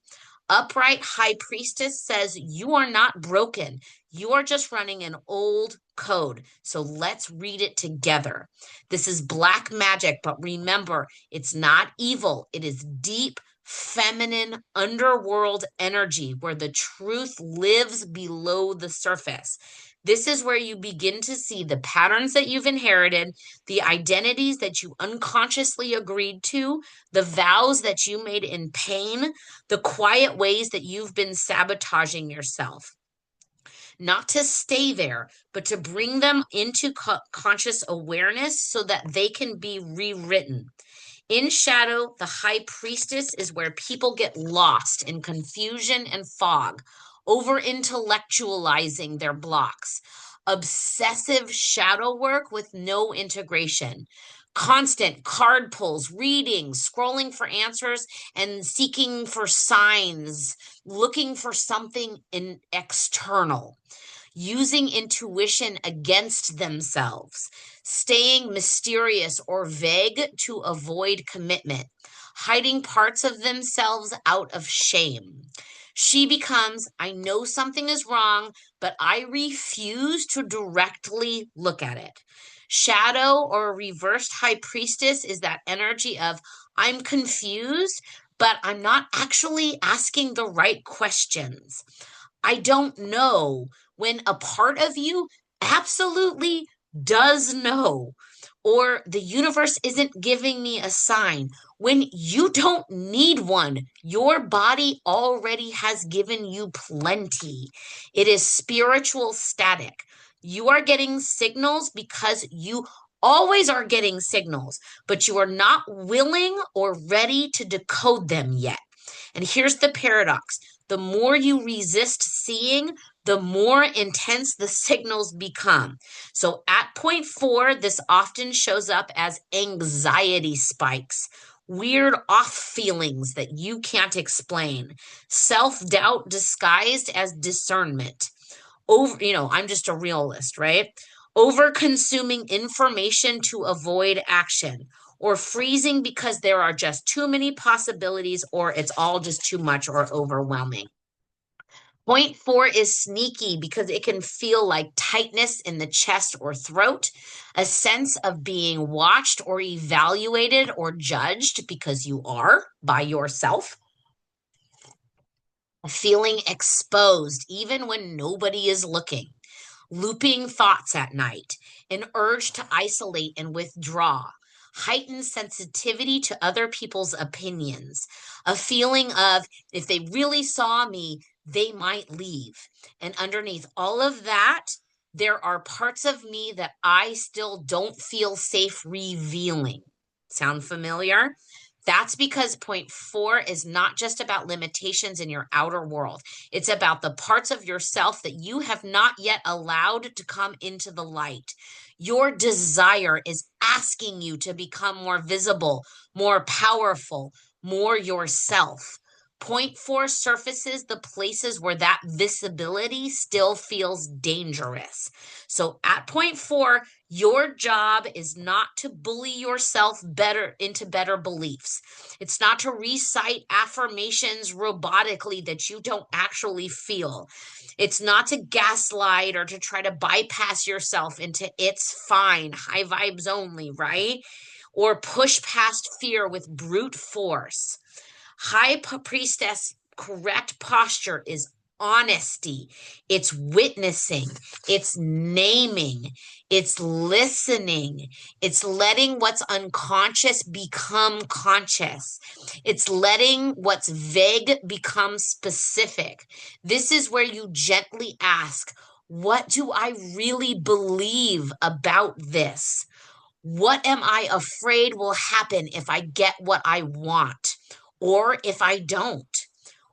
Upright high priestess says you are not broken. You are just running an old code. So let's read it together. This is black magic, but remember, it's not evil. It is deep, feminine underworld energy where the truth lives below the surface. This is where you begin to see the patterns that you've inherited, the identities that you unconsciously agreed to, the vows that you made in pain, the quiet ways that you've been sabotaging yourself. Not to stay there, but to bring them into conscious awareness so that they can be rewritten. In shadow, the high priestess is where people get lost in confusion and fog, over intellectualizing their blocks, obsessive shadow work with no integration, constant card pulls, readings, scrolling for answers, and seeking for signs, looking for something external, using intuition against themselves, staying mysterious or vague to avoid commitment, hiding parts of themselves out of shame. She becomes, I know something is wrong, but I refuse to directly look at it. Shadow or reversed high priestess is that energy of, I'm confused, but I'm not actually asking the right questions. I don't know, when a part of you absolutely does know, or the universe isn't giving me a sign when you don't need one. Your body already has given you plenty. It is spiritual static. You are getting signals because you always are getting signals, but you are not willing or ready to decode them yet. And here's the paradox. The more you resist seeing, the more intense the signals become. So at point four, this often shows up as anxiety spikes, weird off feelings that you can't explain, self-doubt disguised as discernment. I'm just a realist, right? Over consuming information to avoid action, or freezing because there are just too many possibilities, or it's all just too much or overwhelming. Point four is sneaky because it can feel like tightness in the chest or throat, a sense of being watched or evaluated or judged because you are by yourself, feeling exposed even when nobody is looking, looping thoughts at night, an urge to isolate and withdraw, heightened sensitivity to other people's opinions, a feeling of if they really saw me, they might leave. And underneath all of that, there are parts of me that I still don't feel safe revealing. Sound familiar? That's because point 4 is not just about limitations in your outer world. It's about the parts of yourself that you have not yet allowed to come into the light. Your desire is asking you to become more visible, more powerful, more yourself. Point 4 surfaces the places where that visibility still feels dangerous. So at point 4, your job is not to bully yourself better into better beliefs. It's not to recite affirmations robotically that you don't actually feel. It's not to gaslight or to try to bypass yourself into it's fine, high vibes only, right? Or push past fear with brute force. High priestess correct posture is honesty, it's witnessing, it's naming, it's listening, it's letting what's unconscious become conscious, it's letting what's vague become specific. This is where you gently ask, what do I really believe about this? What am I afraid will happen if I get what I want or if I don't?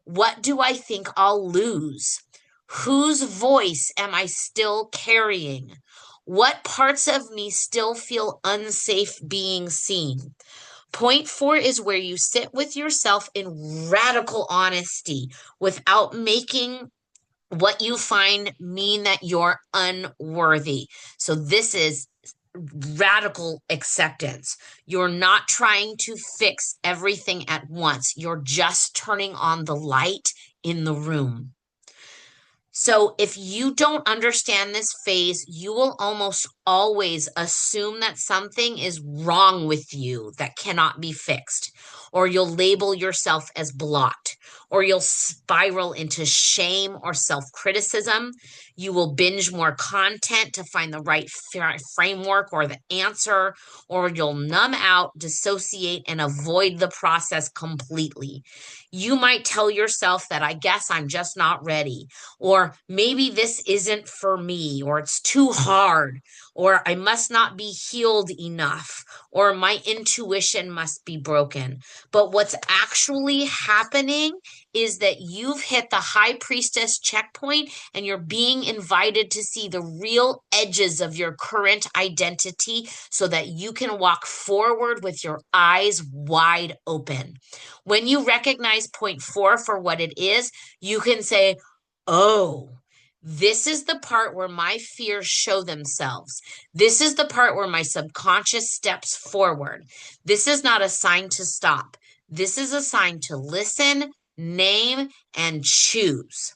What do I think I'll lose? Whose voice am I still carrying? What parts of me still feel unsafe being seen? Point 4 is where you sit with yourself in radical honesty without making what you find mean that you're unworthy. So this is radical acceptance. You're not trying to fix everything at once. You're just turning on the light in the room. So if you don't understand this phase, you will almost always assume that something is wrong with you that cannot be fixed, or you'll label yourself as blocked, or you'll spiral into shame or self-criticism. You will binge more content to find the right framework or the answer, or you'll numb out, dissociate, and avoid the process completely. You might tell yourself that I guess I'm just not ready, or maybe this isn't for me, or it's too hard, or I must not be healed enough, or my intuition must be broken. But what's actually happening is that you've hit the high priestess checkpoint and you're being invited to see the real edges of your current identity so that you can walk forward with your eyes wide open. When you recognize point 4 for what it is, you can say, oh, this is the part where my fears show themselves. This is the part where my subconscious steps forward. This is not a sign to stop. This is a sign to listen, name, and choose.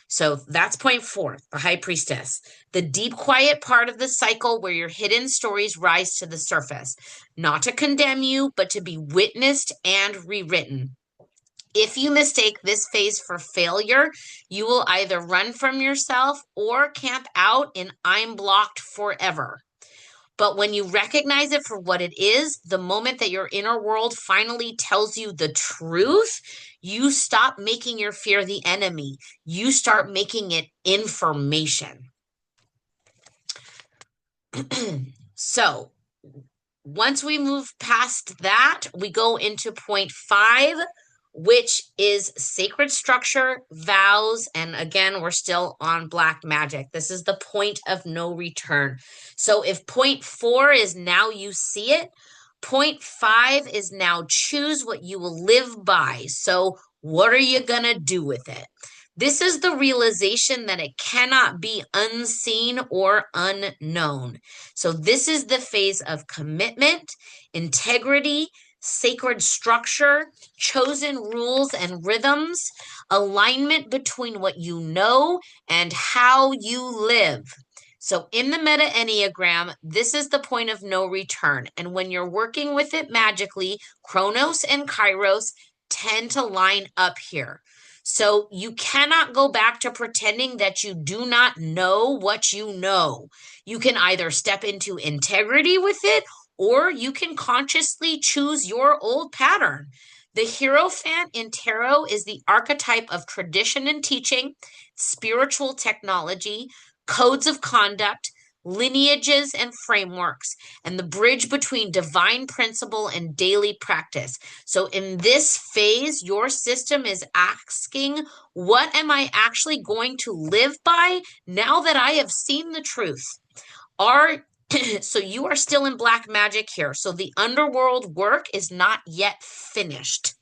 So that's point 4, the high priestess, the deep, quiet part of the cycle where your hidden stories rise to the surface, not to condemn you, but to be witnessed and rewritten. If you mistake this phase for failure, you will either run from yourself or camp out in I'm blocked forever. But when you recognize it for what it is, the moment that your inner world finally tells you the truth, you stop making your fear the enemy. You start making it information. So once we move past that, we go into point 5, which is sacred structure, vows, and again, we're still on black magic. This is the point of no return. So if point 4 is now you see it, point 5 is now choose what you will live by. So what are you gonna do with it? This is the realization that it cannot be unseen or unknown. So this is the phase of commitment, integrity, sacred structure, chosen rules and rhythms, alignment between what you know and how you live. So in the Meta-Enneagram, this is the point of no return. And when you're working with it magically, Chronos and Kairos tend to line up here. So you cannot go back to pretending that you do not know what you know. You can either step into integrity with it, or you can consciously choose your old pattern. The Hierophant in tarot is the archetype of tradition and teaching, spiritual technology, codes of conduct, lineages and frameworks, and the bridge between divine principle and daily practice. So in this phase, your system is asking, what am I actually going to live by now that I have seen the truth? Are so you are still in black magic here. So the underworld work is not yet finished.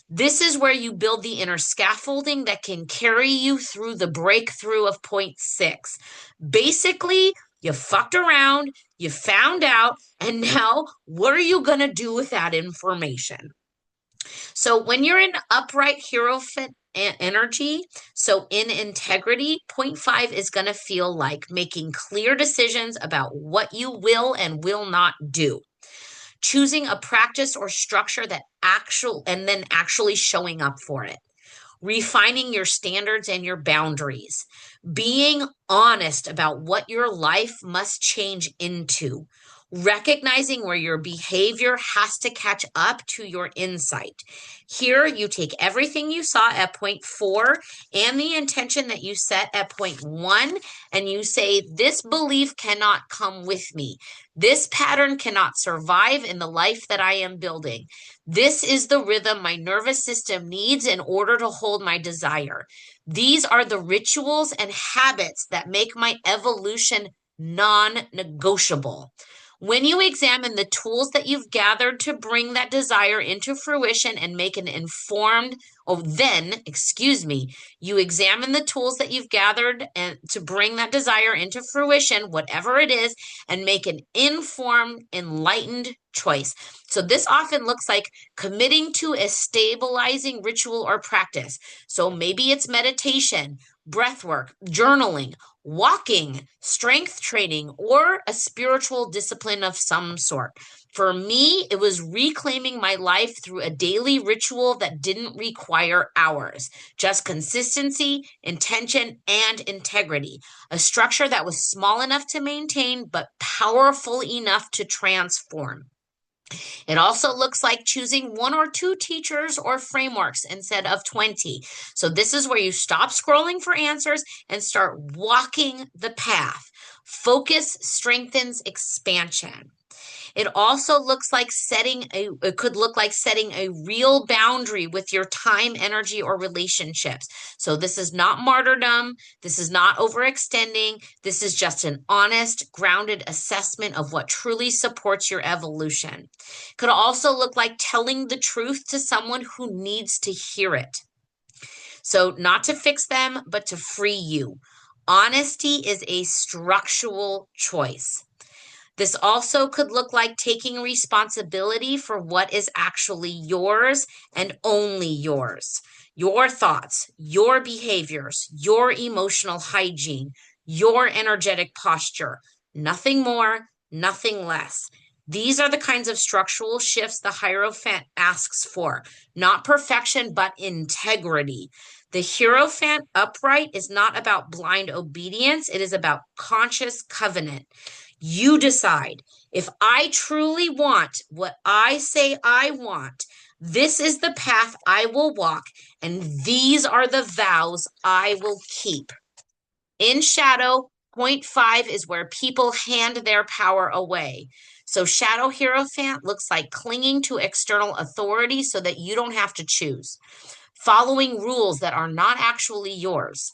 This is where you build the inner scaffolding that can carry you through the breakthrough of point 6. Basically, you fucked around, you found out, and now what are you going to do with that information? So when you're in upright hierophant energy, so in integrity, point 5 is going to feel like making clear decisions about what you will and will not do, choosing a practice or structure that actually showing up for it, refining your standards and your boundaries, being honest about what your life must change into, recognizing where your behavior has to catch up to your insight. Here, you take everything you saw at point 4 and the intention that you set at point 1, and you say, this belief cannot come with me. This pattern cannot survive in the life that I am building. This is the rhythm my nervous system needs in order to hold my desire. These are the rituals and habits that make my evolution non-negotiable. When you examine the tools that you've gathered to bring that desire into fruition and make an informed, you examine the tools that you've gathered and to bring that desire into fruition, whatever it is, and make an informed, enlightened choice. So this often looks like committing to a stabilizing ritual or practice. So maybe it's meditation, breath work, journaling, walking, strength training, or a spiritual discipline of some sort. For me, it was reclaiming my life through a daily ritual that didn't require hours, just consistency, intention, and integrity. A structure that was small enough to maintain, but powerful enough to transform. It also looks like choosing 1 or 2 teachers or frameworks instead of 20. So this is where you stop scrolling for answers and start walking the path. Focus strengthens expansion. It also could look like setting a real boundary with your time, energy, or relationships. So this is not martyrdom. This is not overextending. This is just an honest, grounded assessment of what truly supports your evolution. Could also look like telling the truth to someone who needs to hear it. So not to fix them, but to free you. Honesty is a structural choice. This also could look like taking responsibility for what is actually yours and only yours. Your thoughts, your behaviors, your emotional hygiene, your energetic posture. Nothing more, nothing less. These are the kinds of structural shifts the Hierophant asks for. Not perfection, but integrity. The Hierophant upright is not about blind obedience. It is about conscious covenant. You decide. If I truly want what I say I want, this is the path I will walk, and these are the vows I will keep. In shadow, point 5 is where people hand their power away. So shadow hierophant looks like clinging to external authority so that you don't have to choose. Following rules that are not actually yours.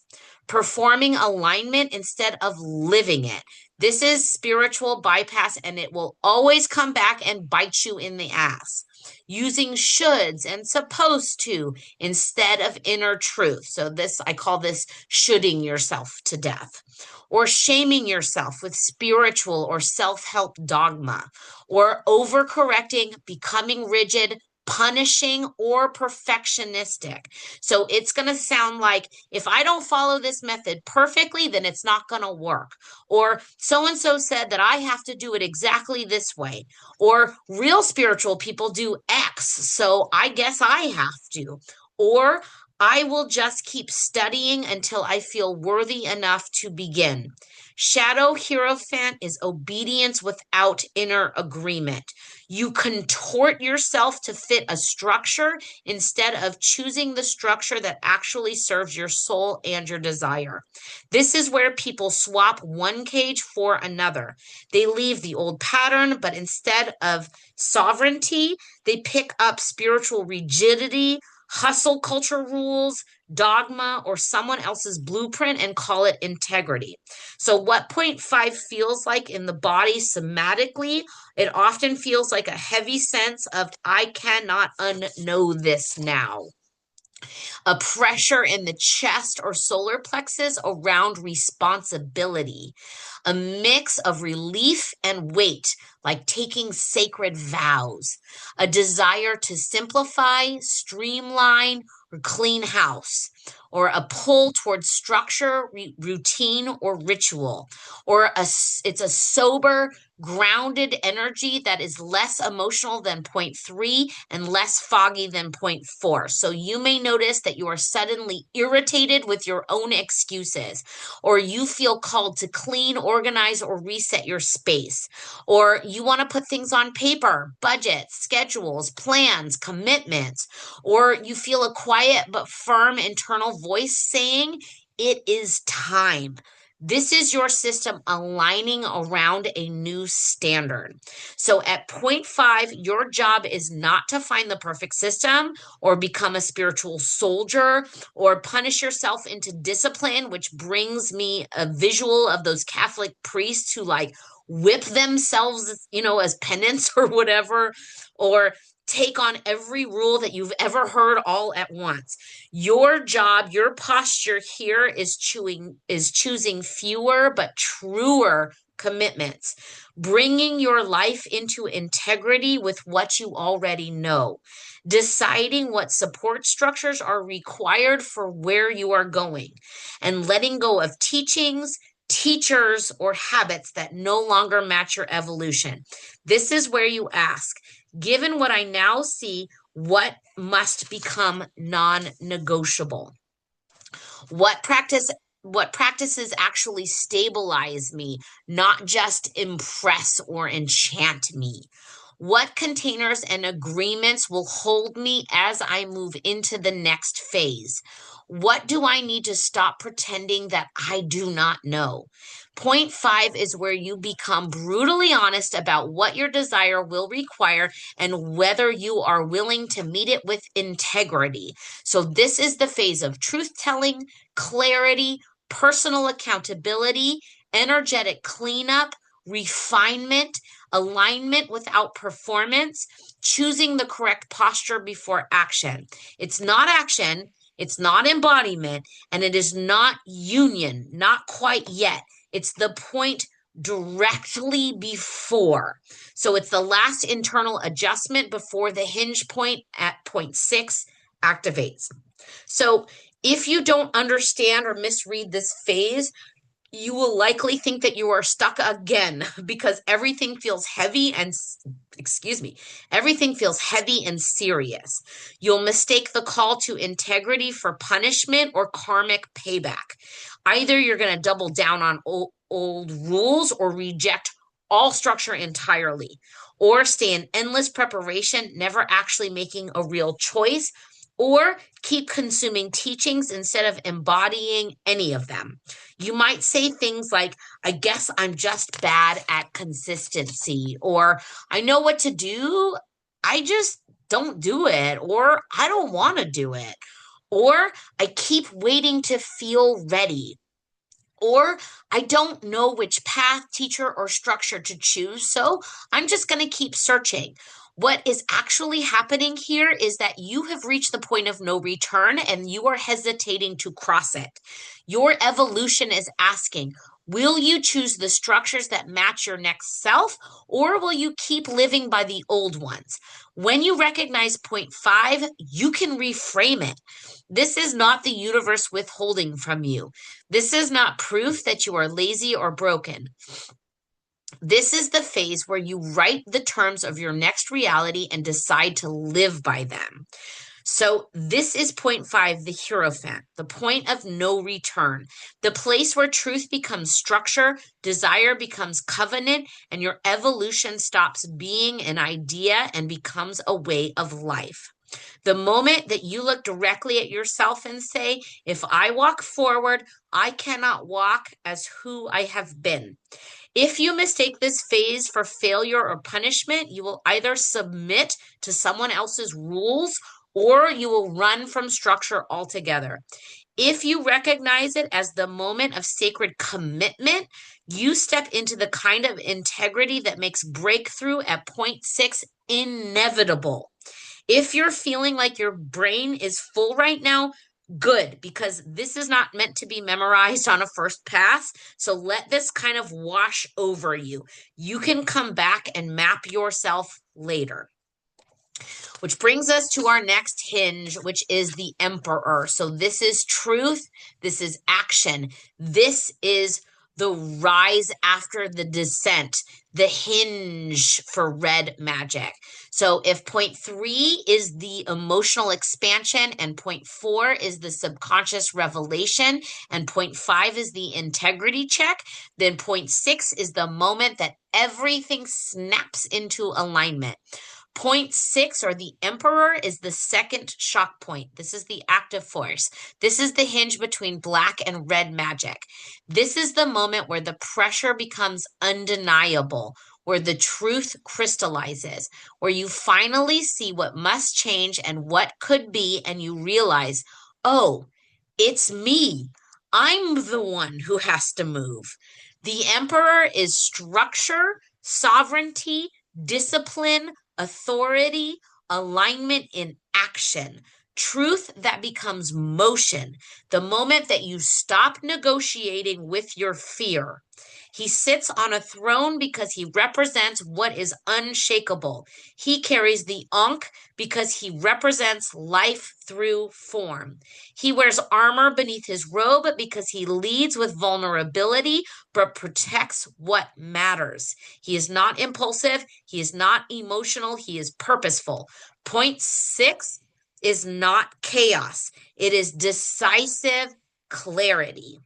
Performing alignment instead of living it. This is spiritual bypass, and it will always come back and bite you in the ass. Using shoulds and supposed to instead of inner truth. So I call this shoulding yourself to death. Or shaming yourself with spiritual or self-help dogma. Or overcorrecting, becoming rigid, punishing, or perfectionistic. So it's going to sound like, if I don't follow this method perfectly, then it's not going to work. Or so-and-so said that I have to do it exactly this way. Or real spiritual people do X, so I guess I have to. Or I will just keep studying until I feel worthy enough to begin. Shadow Hierophant is obedience without inner agreement. You contort yourself to fit a structure instead of choosing the structure that actually serves your soul and your desire. This is where people swap one cage for another. They leave the old pattern, but instead of sovereignty, they pick up spiritual rigidity, hustle culture rules, dogma, or someone else's blueprint and call it integrity. So, what point five feels like in the body somatically, it often feels like a heavy sense of, I cannot unknow this now. A pressure in the chest or solar plexus around responsibility, a mix of relief and weight, like taking sacred vows, a desire to simplify, streamline, or clean house, or a pull towards structure, routine, or ritual, or it's a sober, grounded energy that is less emotional than point three and less foggy than point four. So you may notice that you are suddenly irritated with your own excuses, or you feel called to clean, organize, or reset your space, or you want to put things on paper, budgets, schedules, plans, commitments, or you feel a quiet but firm internal voice saying, it is time. This is your system aligning around a new standard. So at point five, your job is not to find the perfect system or become a spiritual soldier or punish yourself into discipline, which brings me a visual of those Catholic priests who like whip themselves, as penance or whatever, or take on every rule that you've ever heard all at once. Your job, your posture here is choosing fewer but truer commitments, bringing your life into integrity with what you already know, deciding what support structures are required for where you are going, and letting go of teachings, teachers, or habits that no longer match your evolution. This is where you ask, given what I now see, what must become non-negotiable? What practices actually stabilize me, not just impress or enchant me? What containers and agreements will hold me as I move into the next phase? What do I need to stop pretending that I do not know? Point five is where you become brutally honest about what your desire will require and whether you are willing to meet it with integrity. So, this is the phase of truth telling, clarity, personal accountability, energetic cleanup, refinement, alignment without performance, choosing the correct posture before action. It's not action, it's not embodiment, and it is not union, not quite yet. It's the point directly before. So it's the last internal adjustment before the hinge point at point six activates. So if you don't understand or misread this phase, you will likely think that you are stuck again because everything feels heavy and everything feels heavy and serious. You'll mistake the call to integrity for punishment or karmic payback. Either you're going to double down on old rules or reject all structure entirely, or stay in endless preparation, never actually making a real choice, or keep consuming teachings instead of embodying any of them. You might say things like, I guess I'm just bad at consistency, or I know what to do, I just don't do it, or I don't want to do it, or I keep waiting to feel ready, or I don't know which path, teacher, or structure to choose, so I'm just going to keep searching. What is actually happening here is that you have reached the point of no return and you are hesitating to cross it. Your evolution is asking, will you choose the structures that match your next self, or will you keep living by the old ones? When you recognize point five, you can reframe it. This is not the universe withholding from you. This is not proof that you are lazy or broken. This is the phase where you write the terms of your next reality and decide to live by them. So this is point five, the Hierophant, the point of no return, the place where truth becomes structure, desire becomes covenant, and your evolution stops being an idea and becomes a way of life. The moment that you look directly at yourself and say, if I walk forward, I cannot walk as who I have been. If you mistake this phase for failure or punishment, you will either submit to someone else's rules or you will run from structure altogether. If you recognize it as the moment of sacred commitment, you step into the kind of integrity that makes breakthrough at point six inevitable. If you're feeling like your brain is full right now, good, because this is not meant to be memorized on a first pass. So let this kind of wash over you. You can come back and map yourself later. Which brings us to our next hinge, which is the Emperor. So this is truth. This is action. This is the rise after the descent, the hinge for red magic. So if point three is the emotional expansion and point four is the subconscious revelation and point five is the integrity check, then point six is the moment that everything snaps into alignment. Point six, or the Emperor, is the second shock point. This is the active force. This is the hinge between black and red magic. This is the moment where the pressure becomes undeniable, where the truth crystallizes, where you finally see what must change and what could be, and you realize, oh, it's me. I'm the one who has to move. The Emperor is structure, sovereignty, discipline, authority, alignment in action, truth that becomes motion, the moment that you stop negotiating with your fear. He sits on a throne because he represents what is unshakable. He carries the Ankh because he represents life through form. He wears armor beneath his robe because he leads with vulnerability but protects what matters. He is not impulsive. He is not emotional. He is purposeful. Point six is not chaos. It is decisive clarity.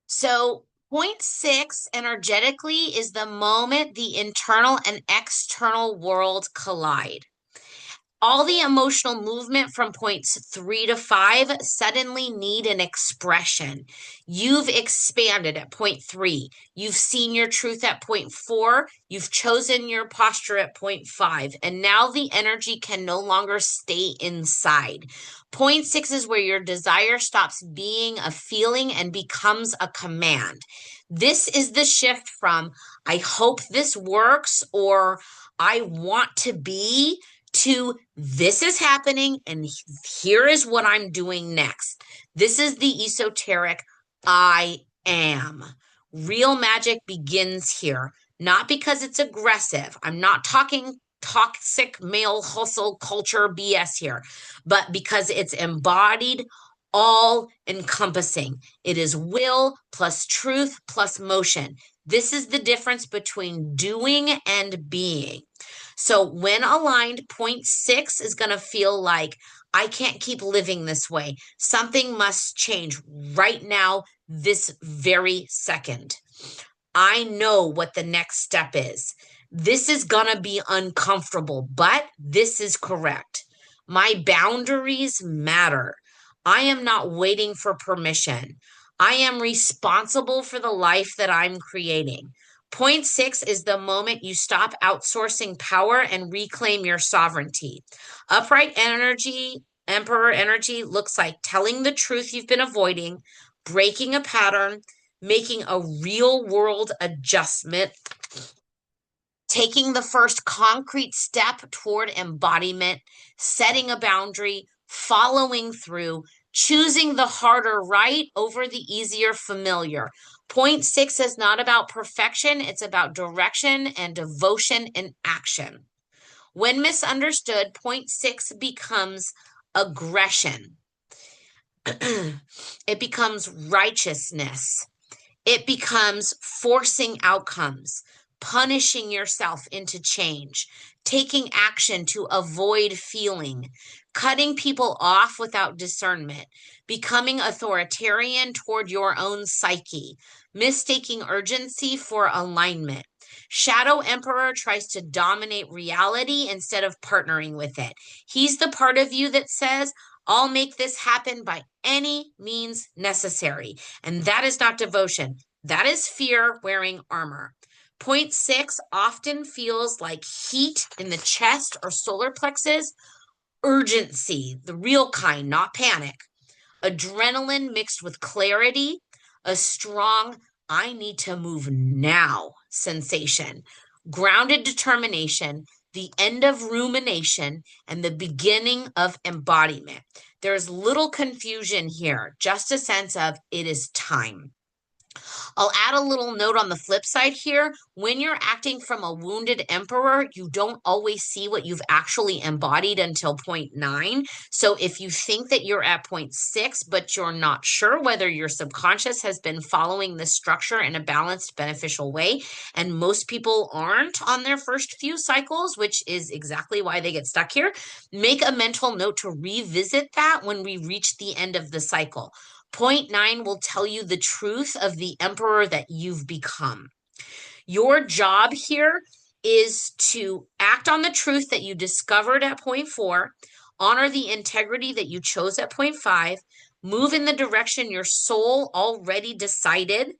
So point six energetically is the moment the internal and external world collide. All the emotional movement from points 3 to 5 suddenly need an expression. You've expanded at point 3. You've seen your truth at point 4. You've chosen your posture at point 5. And now the energy can no longer stay inside. Point 6 is where your desire stops being a feeling and becomes a command. This is the shift from, I hope this works, or I want to be, to this is happening and here is what I'm doing next. This is the esoteric I am. Real magic begins here, not because it's aggressive. I'm not talking toxic male hustle culture BS here, but because it's embodied, all encompassing. It is will plus truth plus motion. This is the difference between doing and being. So when aligned, point six is going to feel like, I can't keep living this way. Something must change right now, this very second. I know what the next step is. This is going to be uncomfortable, but this is correct. My boundaries matter. I am not waiting for permission. I am responsible for the life that I'm creating. Point six is the moment you stop outsourcing power and reclaim your sovereignty. Upright energy, emperor energy, looks like telling the truth you've been avoiding, breaking a pattern, making a real world adjustment, taking the first concrete step toward embodiment, setting a boundary, following through, choosing the harder right over the easier familiar. Point six is not about perfection, it's about direction and devotion in action. When misunderstood, point six becomes aggression. It becomes righteousness. It becomes forcing outcomes, punishing yourself into change, taking action to avoid feeling, cutting people off without discernment, becoming authoritarian toward your own psyche, mistaking urgency for alignment. Shadow Emperor tries to dominate reality instead of partnering with it. He's the part of you that says, I'll make this happen by any means necessary. And that is not devotion. That is fear wearing armor. Point six often feels like heat in the chest or solar plexus, urgency, the real kind, not panic, adrenaline mixed with clarity, a strong, I need to move now sensation, grounded determination, the end of rumination, and the beginning of embodiment. There's little confusion here, just a sense of it is time. I'll add a little note on the flip side here. When you're acting from a wounded emperor, you don't always see what you've actually embodied until point nine. So if you think that you're at point six, but you're not sure whether your subconscious has been following this structure in a balanced, beneficial way, and most people aren't on their first few cycles, which is exactly why they get stuck here, make a mental note to revisit that when we reach the end of the cycle. Point nine will tell you the truth of the emperor that you've become. Your job here is to act on the truth that you discovered at point four, honor the integrity that you chose at point five, move in the direction your soul already decided,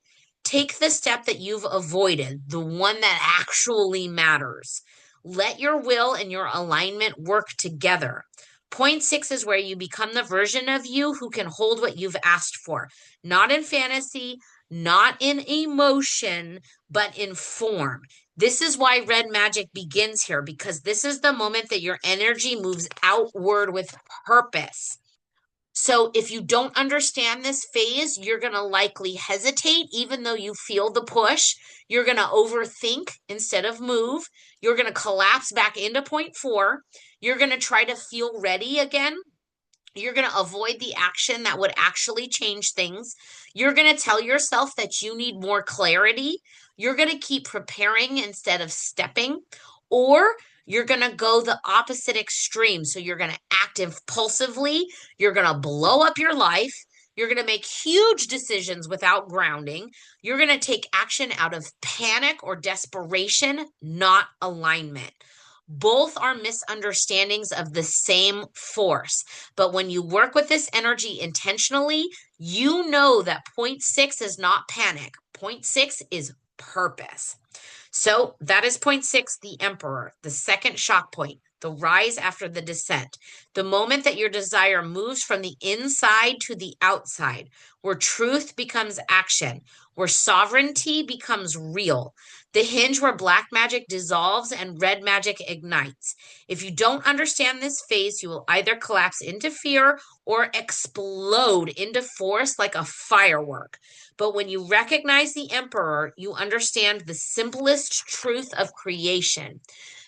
take the step that you've avoided, the one that actually matters. Let your will and your alignment work together. Point six is where you become the version of you who can hold what you've asked for, not in fantasy, not in emotion, but in form. This is why red magic begins here, because this is the moment that your energy moves outward with purpose. So if you don't understand this phase, you're going to likely hesitate, even though you feel the push. You're going to overthink instead of move. You're going to collapse back into point four. You're going to try to feel ready again. You're going to avoid the action that would actually change things. You're going to tell yourself that you need more clarity. You're going to keep preparing instead of stepping, or you're going to go the opposite extreme. So you're going to act impulsively. You're going to blow up your life. You're going to make huge decisions without grounding. You're going to take action out of panic or desperation, not alignment. Both are misunderstandings of the same force. But when you work with this energy intentionally, you know that point six is not panic. Point six is purpose. So that is point six, the emperor, the second shock point, the rise after the descent, the moment that your desire moves from the inside to the outside, where truth becomes action, where sovereignty becomes real, the hinge where black magic dissolves and red magic ignites. If you don't understand this phase, you will either collapse into fear or explode into force like a firework. But when you recognize the emperor, you understand the simplest truth of creation.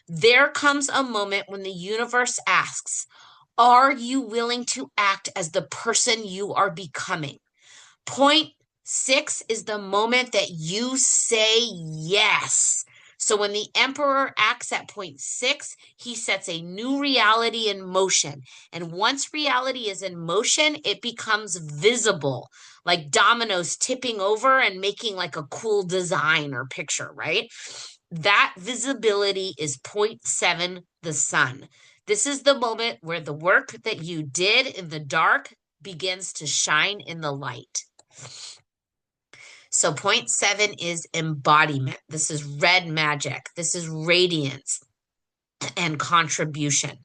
There comes a moment when the universe asks, are you willing to act as the person you are becoming? Point six is the moment that you say yes. So when the emperor acts at point six, he sets a new reality in motion. And once reality is in motion, it becomes visible, like dominoes tipping over and making like a cool design or picture, right? That visibility is point seven, the sun. This is the moment where the work that you did in the dark begins to shine in the light. So point seven is embodiment. This is red magic. This is radiance and contribution.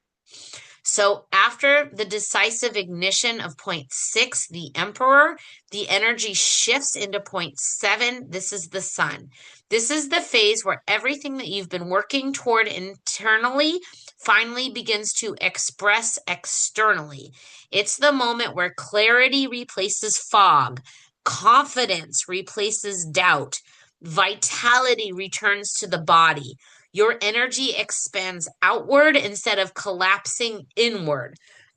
So after the decisive ignition of point six, the emperor, the energy shifts into point seven. This is the sun. This is the phase where everything that you've been working toward internally finally begins to express externally. It's the moment where clarity replaces fog, confidence replaces doubt, vitality returns to the body. Your energy expands outward instead of collapsing inward.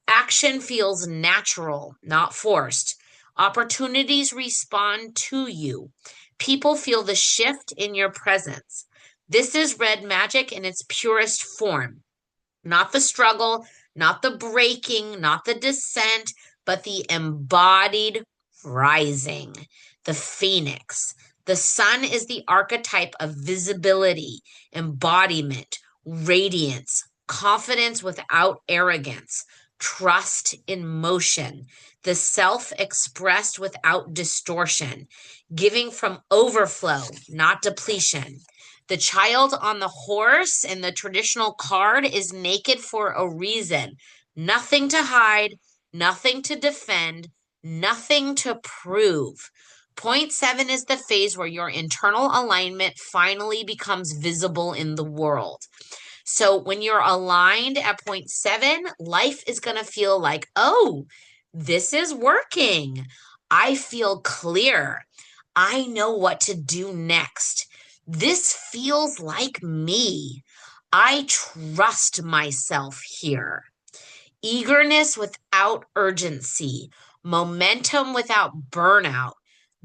Action feels natural, not forced. Opportunities respond to you. People feel the shift in your presence. This is red magic in its purest form. Not the struggle, not the breaking, not the descent, but the embodied rising, the phoenix. The sun is the archetype of visibility, embodiment, radiance, confidence without arrogance, trust in motion, the self expressed without distortion, giving from overflow, not depletion. The child on the horse in the traditional card is naked for a reason. Nothing to hide, nothing to defend, nothing to prove. Point seven is the phase where your internal alignment finally becomes visible in the world. So when you're aligned at point seven, life is going to feel like, oh, this is working. I feel clear. I know what to do next. This feels like me. I trust myself here. Eagerness without urgency, momentum without burnout,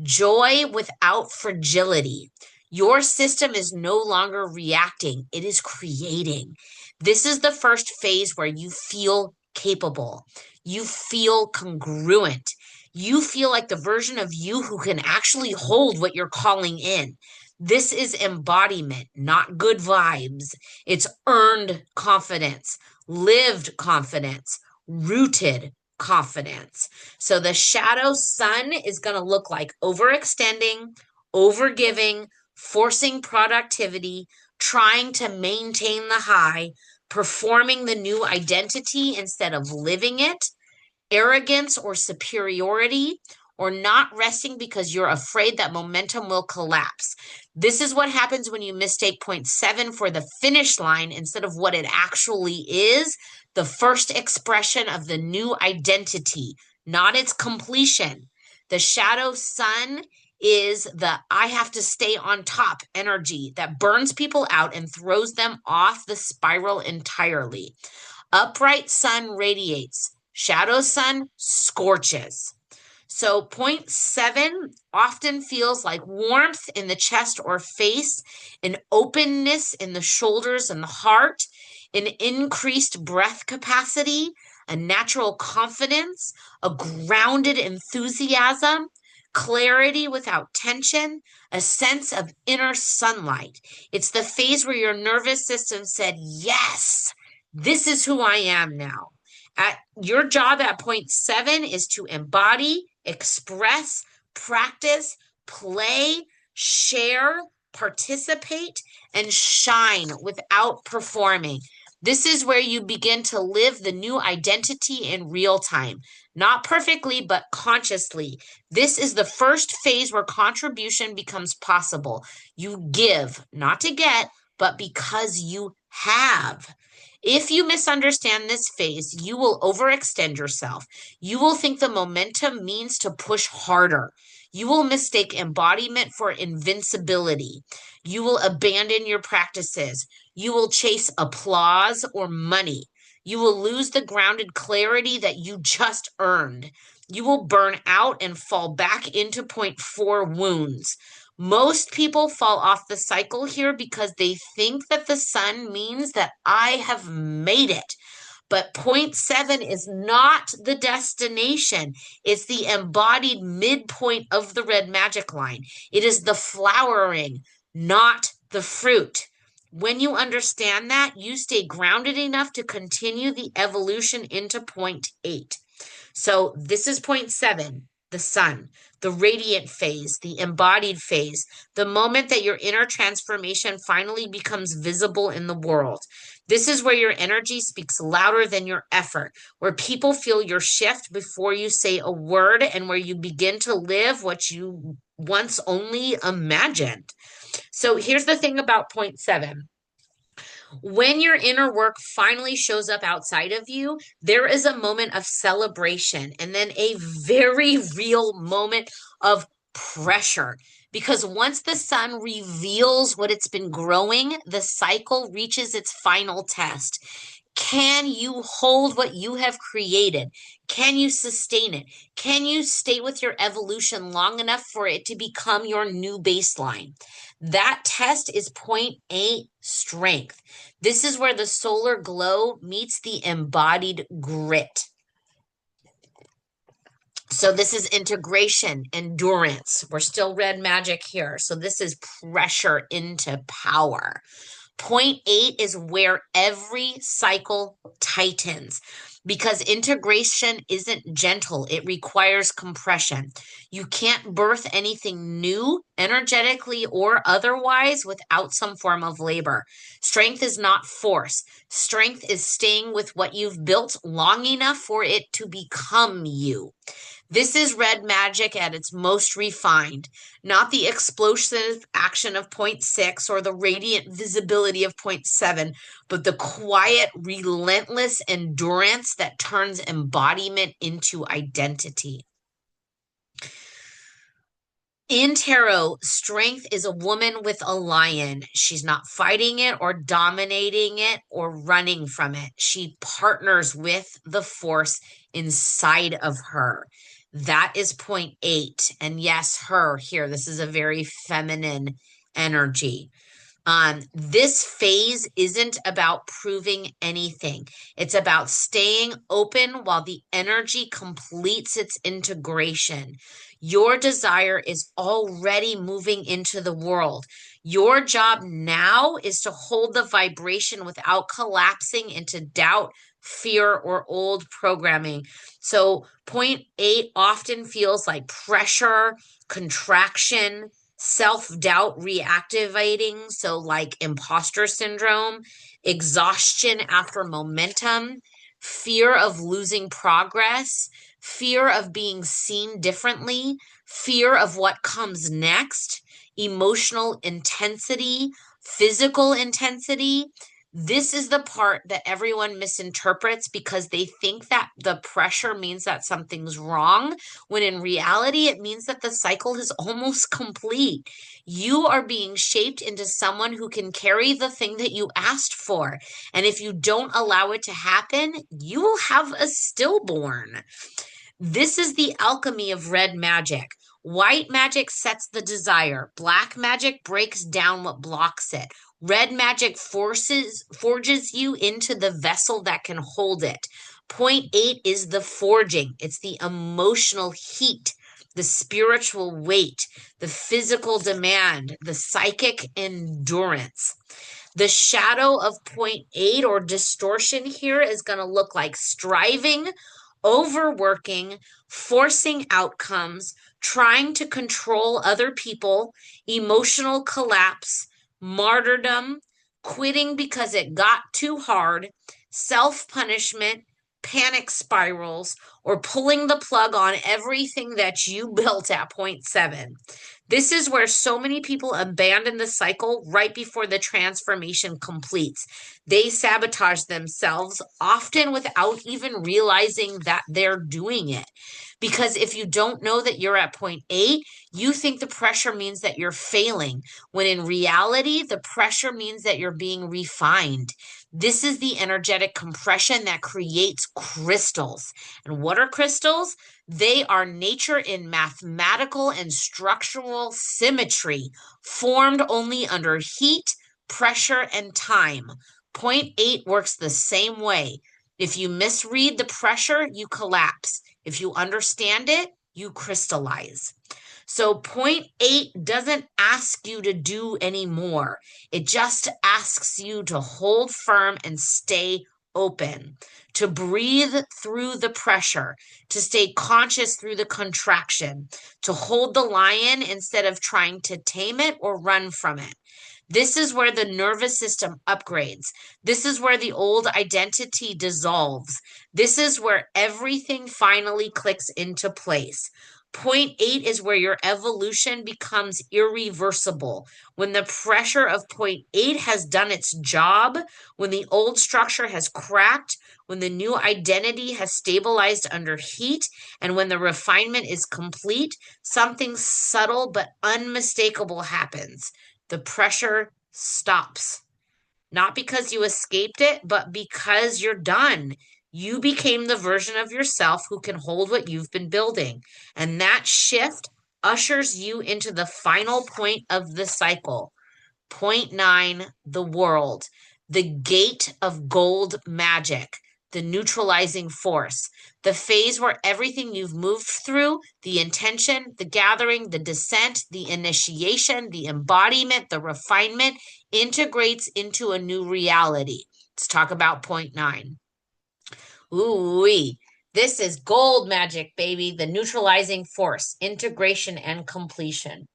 joy without fragility. Your system is no longer reacting, it is creating. This is the first phase where you feel capable, you feel congruent, you feel like the version of you who can actually hold what you're calling in. This is embodiment, not good vibes. It's earned confidence, lived confidence, rooted confidence. So the shadow sun is going to look like overextending, overgiving, forcing productivity, trying to maintain the high, performing the new identity instead of living it, arrogance or superiority, or not resting because you're afraid that momentum will collapse. This is what happens when you mistake point seven for the finish line instead of what it actually is, the first expression of the new identity, not its completion. The shadow sun is the I have to stay on top energy that burns people out and throws them off the spiral entirely. Upright sun radiates. Shadow sun scorches. So, point seven often feels like warmth in the chest or face, an openness in the shoulders and the heart, an increased breath capacity, a natural confidence, a grounded enthusiasm, clarity without tension, a sense of inner sunlight. It's the phase where your nervous system said, yes, this is who I am now. At your job at point seven is to embody, express, practice, play, share, participate, and shine without performing. This is where you begin to live the new identity in real time, not perfectly, but consciously. This is the first phase where contribution becomes possible. You give, not to get, but because you have. If you misunderstand this phase, you will overextend yourself. You will think the momentum means to push harder. You will mistake embodiment for invincibility. You will abandon your practices. You will chase applause or money. You will lose the grounded clarity that you just earned. You will burn out and fall back into point four wounds. Most people fall off the cycle here because they think that the sun means that I have made it. But point seven is not the destination. It's the embodied midpoint of the red magic line. It is the flowering, not the fruit. When you understand that, you stay grounded enough to continue the evolution into point eight. So this is point seven, the sun, the radiant phase, the embodied phase, the moment that your inner transformation finally becomes visible in the world. This is where your energy speaks louder than your effort, where people feel your shift before you say a word, and where you begin to live what you once only imagined. So here's the thing about point seven. When your inner work finally shows up outside of you, there is a moment of celebration and then a very real moment of pressure. Because once the sun reveals what it's been growing, the cycle reaches its final test. Can you hold what you have created? Can you sustain it? Can you stay with your evolution long enough for it to become your new baseline? That test is point A, strength. This is where the solar glow meets the embodied grit. So this is integration, endurance. We're still red magic here. So this is pressure into power. Point 8 is where every cycle tightens because integration isn't gentle. It requires compression. You can't birth anything new, energetically or otherwise, without some form of labor. Strength is not force. Strength is staying with what you've built long enough for it to become you. This is red magic at its most refined, not the explosive action of point 0.6 or the radiant visibility of point 0.7, but the quiet, relentless endurance that turns embodiment into identity. In tarot, strength is a woman with a lion. She's not fighting it or dominating it or running from it. She partners with the force inside of her. That is point 8. And yes, her here. This is a very feminine energy. This phase isn't about proving anything. It's about staying open while the energy completes its integration. Your desire is already moving into the world. Your job now is to hold the vibration without collapsing into doubt, fear, or old programming. So, point 8 often feels like pressure, contraction, self-doubt reactivating, so like imposter syndrome, exhaustion after momentum, fear of losing progress, fear of being seen differently, fear of what comes next, emotional intensity, physical intensity. This is the part that everyone misinterprets because they think that the pressure means that something's wrong, when in reality, it means that the cycle is almost complete. You are being shaped into someone who can carry the thing that you asked for. And if you don't allow it to happen, you will have a stillborn. This is the alchemy of red magic. White magic sets the desire. Black magic breaks down what blocks it. Red magic forges you into the vessel that can hold it. Point 8 is the forging. It's the emotional heat, the spiritual weight, the physical demand, the psychic endurance. The shadow of point 8 or distortion here is going to look like striving, overworking, forcing outcomes, trying to control other people, emotional collapse, martyrdom, quitting because it got too hard, self-punishment, panic spirals, or pulling the plug on everything that you built at point 7. This is where so many people abandon the cycle right before the transformation completes. They sabotage themselves, often without even realizing that they're doing it. Because if you don't know that you're at point 8, you think the pressure means that you're failing, when in reality, the pressure means that you're being refined. This is the energetic compression that creates crystals. And what are crystals? They are nature in mathematical and structural symmetry, formed only under heat, pressure, and time. Point 8 works the same way. If you misread the pressure, you collapse. If you understand it, you crystallize. So point 8 doesn't ask you to do any more. It just asks you to hold firm and stay open, to breathe through the pressure, to stay conscious through the contraction, to hold the lion instead of trying to tame it or run from it. This is where the nervous system upgrades. This is where the old identity dissolves. This is where everything finally clicks into place. Point 8 is where your evolution becomes irreversible. When the pressure of point 8 has done its job, when the old structure has cracked, when the new identity has stabilized under heat, and when the refinement is complete, something subtle but unmistakable happens. The pressure stops. not because you escaped it, but because you're done. You became the version of yourself who can hold what you've been building. And that shift ushers you into the final point of the cycle. Point nine, the world, the gate of gold magic, the neutralizing force, the phase where everything you've moved through, the intention, the gathering, the descent, the initiation, the embodiment, the refinement, integrates into a new reality. Let's talk about point nine. Ooh-wee. This is gold magic, baby, the neutralizing force, integration and completion.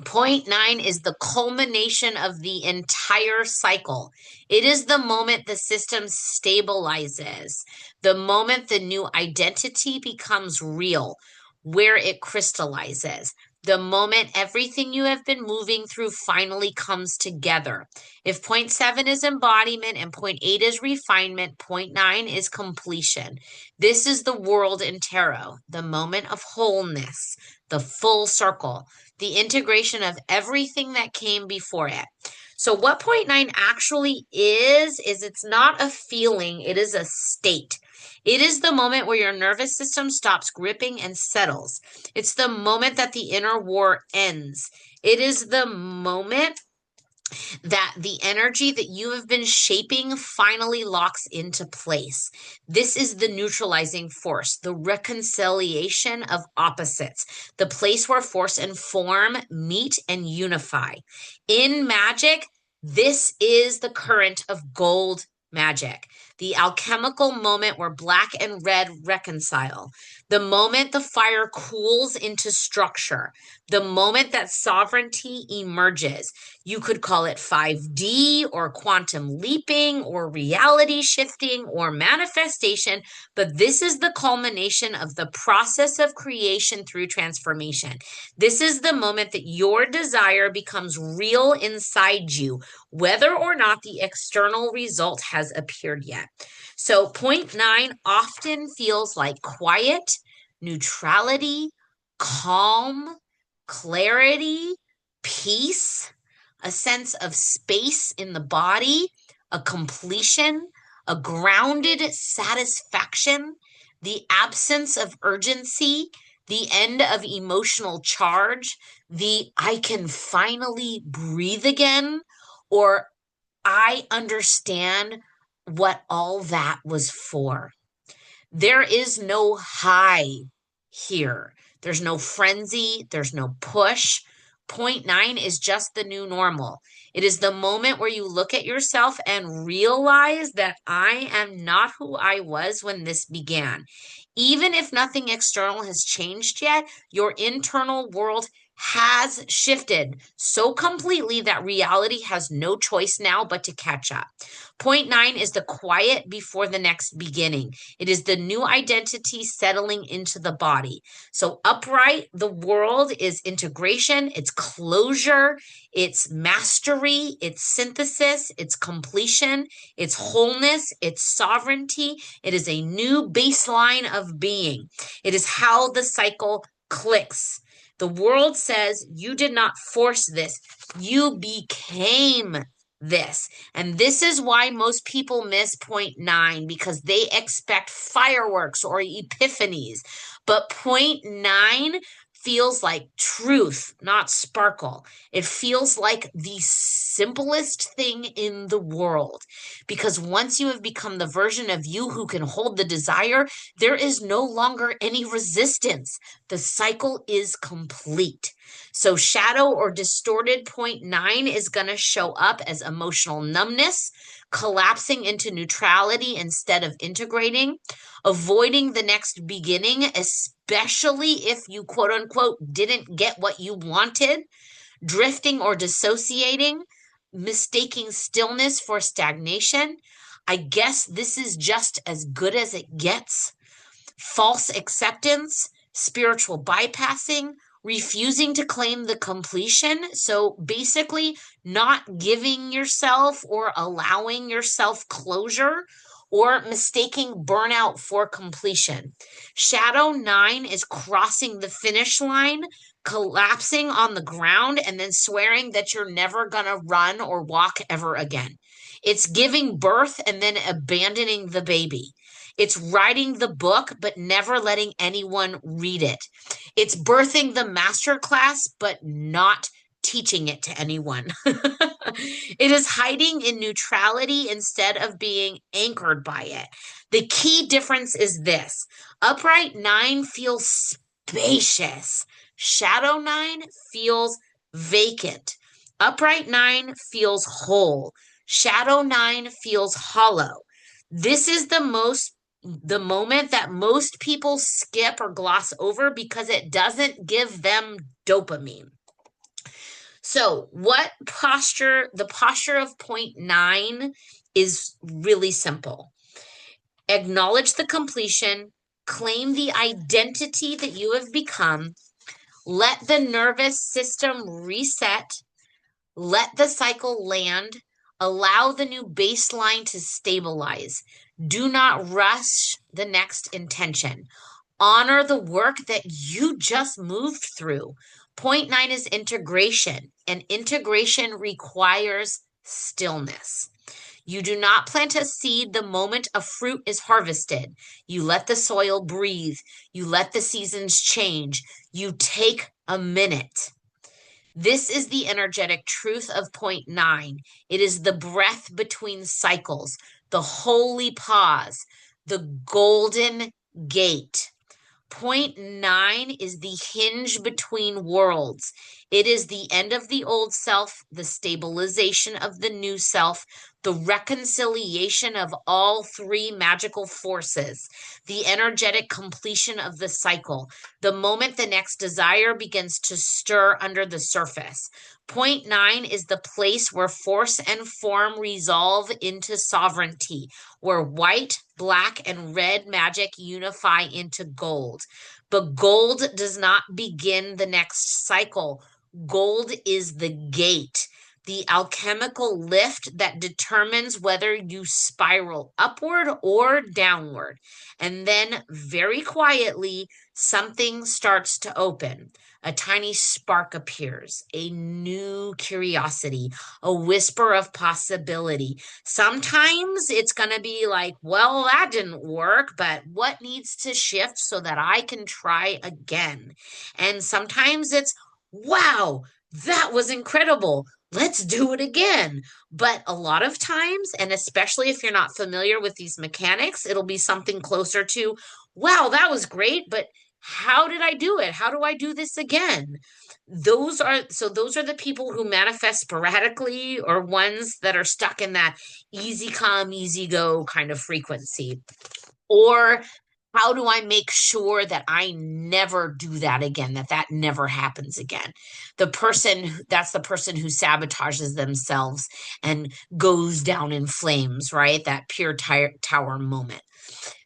Point nine is the culmination of the entire cycle. It is the moment the system stabilizes, the moment the new identity becomes real, where it crystallizes, the moment everything you have been moving through finally comes together. If point seven is embodiment and point eight is refinement, point nine is completion. This is the world in tarot, the moment of wholeness, the full circle, the integration of everything that came before it. So what point nine actually is it's not a feeling, it is a state. It is the moment where your nervous system stops gripping and settles. It's the moment that the inner war ends. It is the moment that the energy that you have been shaping finally locks into place. This is the neutralizing force, the reconciliation of opposites, the place where force and form meet and unify. In magic, this is the current of gold magic, the alchemical moment where black and red reconcile, the moment the fire cools into structure, the moment that sovereignty emerges. You could call it 5D or quantum leaping or reality shifting or manifestation, but this is the culmination of the process of creation through transformation. This is the moment that your desire becomes real inside you, whether or not the external result has appeared yet. So, point nine often feels like quiet, neutrality, calm, clarity, peace, a sense of space in the body, a completion, a grounded satisfaction, the absence of urgency, the end of emotional charge, the I can finally breathe again, or I understand what all that was for. There is no high here. There's no frenzy. There's no push. Point nine is just the new normal. It is the moment where you look at yourself and realize that I am not who I was when this began. Even if nothing external has changed yet, your internal world has shifted so completely that reality has no choice now but to catch up. Point nine is the quiet before the next beginning. It is the new identity settling into the body. So, upright, the world is integration, it's closure, it's mastery, it's synthesis, it's completion, it's wholeness, it's sovereignty. It is a new baseline of being. It is how the cycle clicks. The world says you did not force this, you became this. And this is why most people miss point nine, because they expect fireworks or epiphanies. But point nine feels like truth, not sparkle. It feels like the simplest thing in the world. Because once you have become the version of you who can hold the desire, there is no longer any resistance. The cycle is complete. So shadow or distorted point nine is going to show up as emotional numbness, collapsing into neutrality instead of integrating, avoiding the next beginning, especially if you quote unquote didn't get what you wanted, drifting or dissociating, mistaking stillness for stagnation. I guess this is just as good as it gets. False acceptance, spiritual bypassing, refusing to claim the completion. So basically, not giving yourself or allowing yourself closure, or mistaking burnout for completion. Shadow nine is crossing the finish line, collapsing on the ground and then swearing that you're never going to run or walk ever again. It's giving birth and then abandoning the baby. It's writing the book, but never letting anyone read it. It's birthing the master class, but not teaching it to anyone. It is hiding in neutrality instead of being anchored by it. The key difference is this: upright nine feels spacious, shadow nine feels vacant, upright nine feels whole, shadow nine feels hollow. This is the moment that most people skip or gloss over because it doesn't give them dopamine. So, the posture of point nine is really simple. Acknowledge the completion, claim the identity that you have become, let the nervous system reset, let the cycle land, allow the new baseline to stabilize. Do not rush the next intention. Honor the work that you just moved through. Point nine is integration, and integration requires stillness. You do not plant a seed the moment a fruit is harvested. You let the soil breathe. You let the seasons change. You take a minute. This is the energetic truth of point nine. It is the breath between cycles, the holy pause, the golden gate. Point nine is the hinge between worlds. It is the end of the old self, the stabilization of the new self, the reconciliation of all three magical forces, the energetic completion of the cycle, the moment the next desire begins to stir under the surface. Point nine is the place where force and form resolve into sovereignty, where white, black, and red magic unify into gold. But gold does not begin the next cycle. Gold is the gate, the alchemical lift that determines whether you spiral upward or downward. And then, very quietly, something starts to open. A tiny spark appears, a new curiosity, a whisper of possibility. Sometimes it's going to be like, well, that didn't work, but what needs to shift so that I can try again? And sometimes it's, wow, that was incredible. Let's do it again. But a lot of times, and especially if you're not familiar with these mechanics, it'll be something closer to, wow, that was great, but how did I do it? How do I do this again? Those are the people who manifest sporadically or ones that are stuck in that easy come, easy go kind of frequency. Or how do I make sure that I never do that again, that never happens again? That's the person who sabotages themselves and goes down in flames, right? That pure tower moment.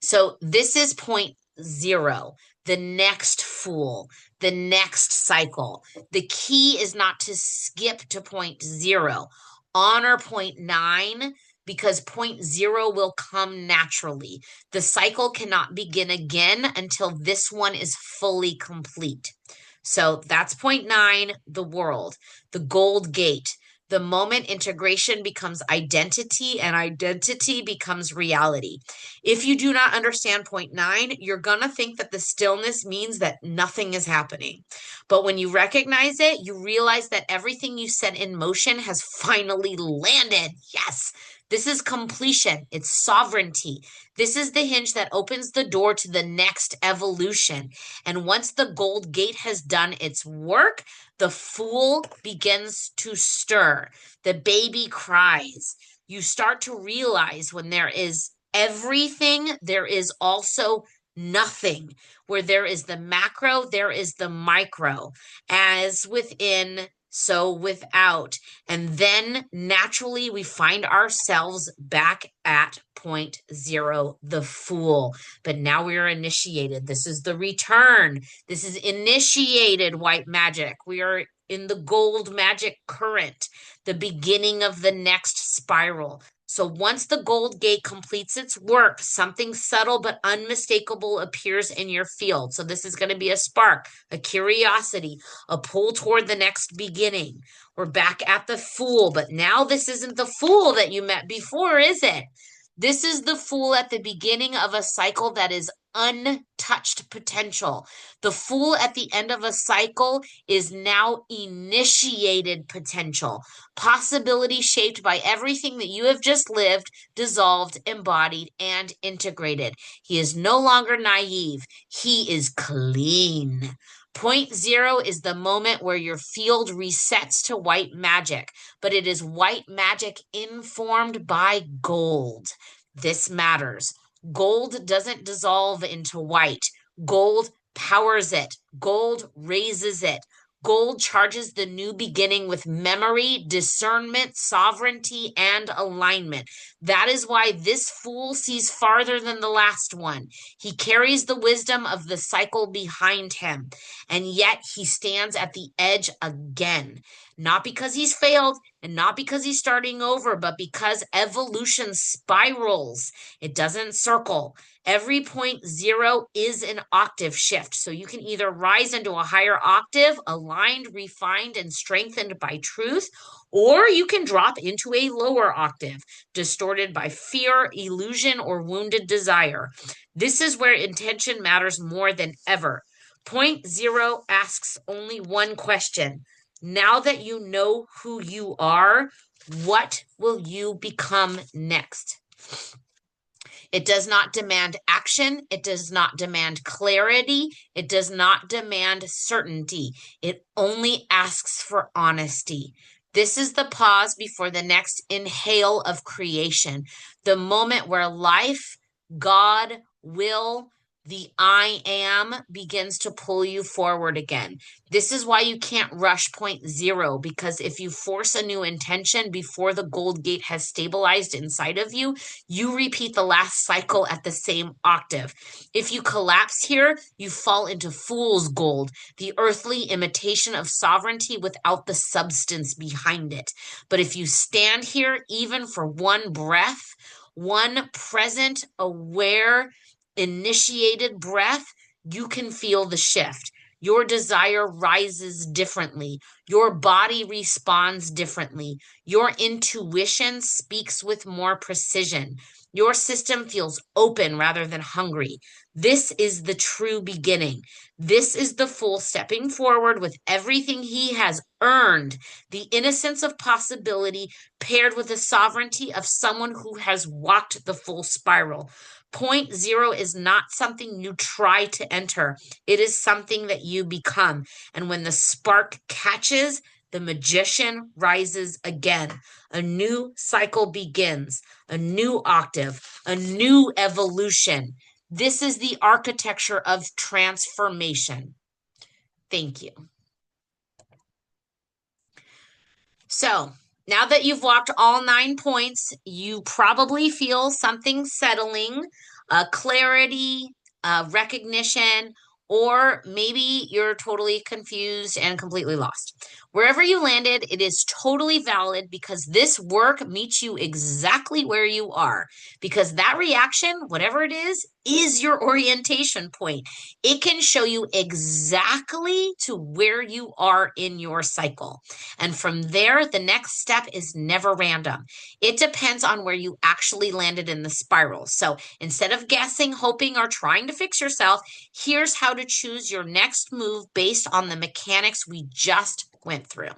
So this is point zero, the next fool, the next cycle. The key is not to skip to point zero. Honor point nine, because point zero will come naturally. The cycle cannot begin again until this one is fully complete. So that's point nine, the world, the gold gate. The moment integration becomes identity and identity becomes reality. If you do not understand point nine, you're going to think that the stillness means that nothing is happening. But when you recognize it, you realize that everything you set in motion has finally landed. Yes. This is completion. It's sovereignty. This is the hinge that opens the door to the next evolution. And once the gold gate has done its work, the fool begins to stir. The baby cries. You start to realize when there is everything, there is also nothing. Where there is the macro, there is the micro. As within, so without. And then naturally we find ourselves back at point zero, the fool. But now we are initiated. This is the return. This is initiated white magic. We are in the gold magic current, the beginning of the next spiral. So once the gold gate completes its work, something subtle but unmistakable appears in your field. So this is going to be a spark, a curiosity, a pull toward the next beginning. We're back at the Fool, but now this isn't the Fool that you met before, is it? This is the Fool at the beginning of a cycle that is untouched potential. The Fool at the end of a cycle is now initiated potential, possibility shaped by everything that you have just lived, dissolved, embodied, and integrated. He is no longer naive. He is clean. Point zero is the moment where your field resets to white magic, but it is white magic informed by gold. This matters. Gold doesn't dissolve into white. Gold powers it. Gold raises it. Gold charges the new beginning with memory, discernment, sovereignty, and alignment. That is why this Fool sees farther than the last one. He carries the wisdom of the cycle behind him, and yet he stands at the edge again. Not because he's failed and not because he's starting over, but because evolution spirals. It doesn't circle. Every point zero is an octave shift. So you can either rise into a higher octave, aligned, refined, and strengthened by truth, or you can drop into a lower octave, distorted by fear, illusion, or wounded desire. This is where intention matters more than ever. Point zero asks only one question. Now that you know who you are, what will you become next? It does not demand action. It does not demand clarity. It does not demand certainty. It only asks for honesty. This is the pause before the next inhale of creation, the moment where life, God, will, the I am begins to pull you forward again. This is why you can't rush point zero, because if you force a new intention before the gold gate has stabilized inside of you, you repeat the last cycle at the same octave. If you collapse here, you fall into fool's gold, the earthly imitation of sovereignty without the substance behind it. But if you stand here, even for one breath, one present, aware, initiated breath, you can feel the shift. Your desire rises differently. Your body responds differently. Your intuition speaks with more precision. Your system feels open rather than hungry. This is the true beginning. This is the Fool stepping forward with everything he has earned, the innocence of possibility paired with the sovereignty of someone who has walked the full spiral. Point zero is not something you try to enter. It is something that you become. And when the spark catches, the magician rises again. A new cycle begins, a new octave, a new evolution. This is the architecture of transformation. Thank you. So now that you've walked all 9 points, you probably feel something settling, clarity, recognition, or maybe you're totally confused and completely lost. Wherever you landed, it is totally valid because this work meets you exactly where you are. Because that reaction, whatever it is your orientation point. It can show you exactly to where you are in your cycle. And from there, the next step is never random. It depends on where you actually landed in the spiral. So instead of guessing, hoping, or trying to fix yourself, here's how to choose your next move based on the mechanics we just went through.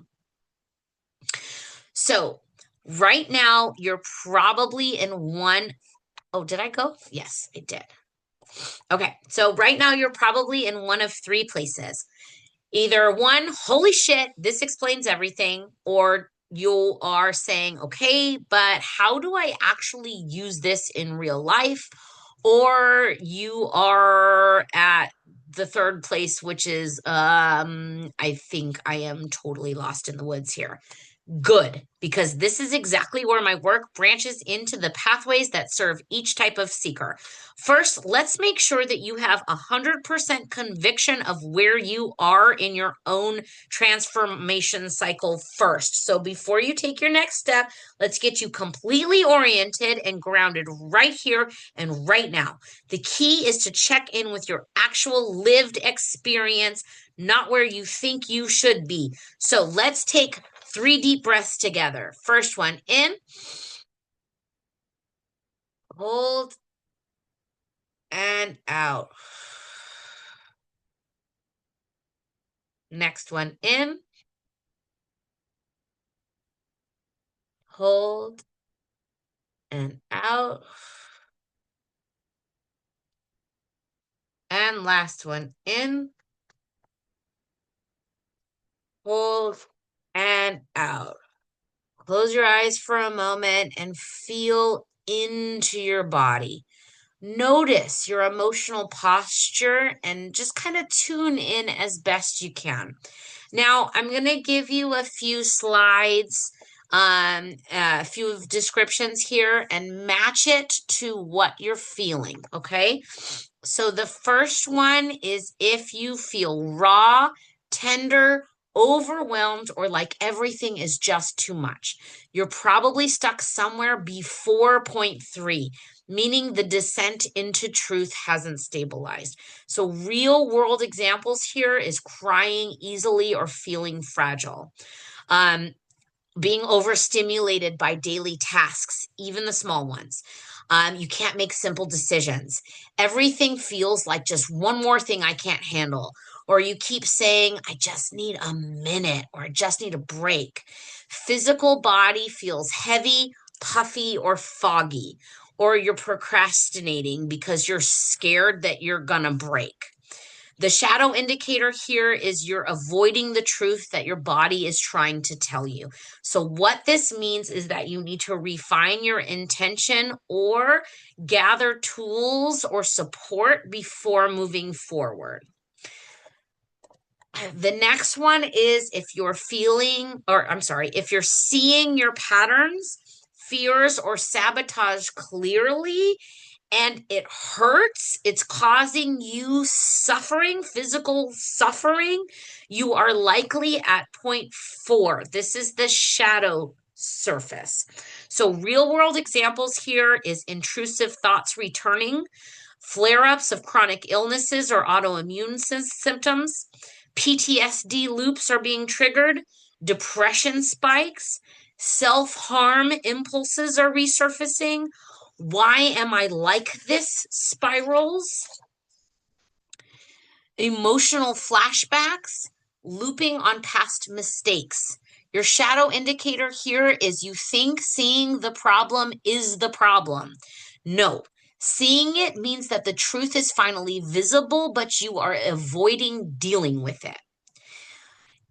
So right now, you're probably in one. Oh, did I go? Yes, I did. Okay, so right now you're probably in one of 3 places. Either one, holy shit, this explains everything, or you are saying, okay, but how do I actually use this in real life? Or you are at the third place, which is, I think I am totally lost in the woods here. Good, because this is exactly where my work branches into the pathways that serve each type of seeker. First, let's make sure that you have 100% conviction of where you are in your own transformation cycle first. So before you take your next step, let's get you completely oriented and grounded right here and right now. The key is to check in with your actual lived experience, not where you think you should be. So let's take 3 deep breaths together. First one in, hold, and out. Next one in, hold, and out. And last one in, hold, and out. Close your eyes for a moment and feel into your body. Notice your emotional posture and just kind of tune in as best you can. Now, I'm going to give you a few slides, a few descriptions here, and match it to what you're feeling, okay? So the first one is if you feel raw, tender, overwhelmed, or like everything is just too much. You're probably stuck somewhere before point 3, meaning the descent into truth hasn't stabilized. So real world examples here is crying easily or feeling fragile. Being overstimulated by daily tasks, even the small ones. You can't make simple decisions. Everything feels like just one more thing I can't handle. Or you keep saying, I just need a minute, or I just need a break. Physical body feels heavy, puffy, or foggy. Or you're procrastinating because you're scared that you're gonna break. The shadow indicator here is you're avoiding the truth that your body is trying to tell you. So what this means is that you need to refine your intention or gather tools or support before moving forward. The next one is if you're if you're seeing your patterns, fears, or sabotage clearly, and it hurts, it's causing you suffering, physical suffering, you are likely at point 4. This is the shadow surface. So real world examples here is intrusive thoughts returning, flare-ups of chronic illnesses or autoimmune symptoms, PTSD loops are being triggered, depression spikes, self-harm impulses are resurfacing. Why am I like this spirals? Emotional flashbacks, looping on past mistakes. Your shadow indicator here is you think seeing the problem is the problem. No, seeing it means that the truth is finally visible, but you are avoiding dealing with it.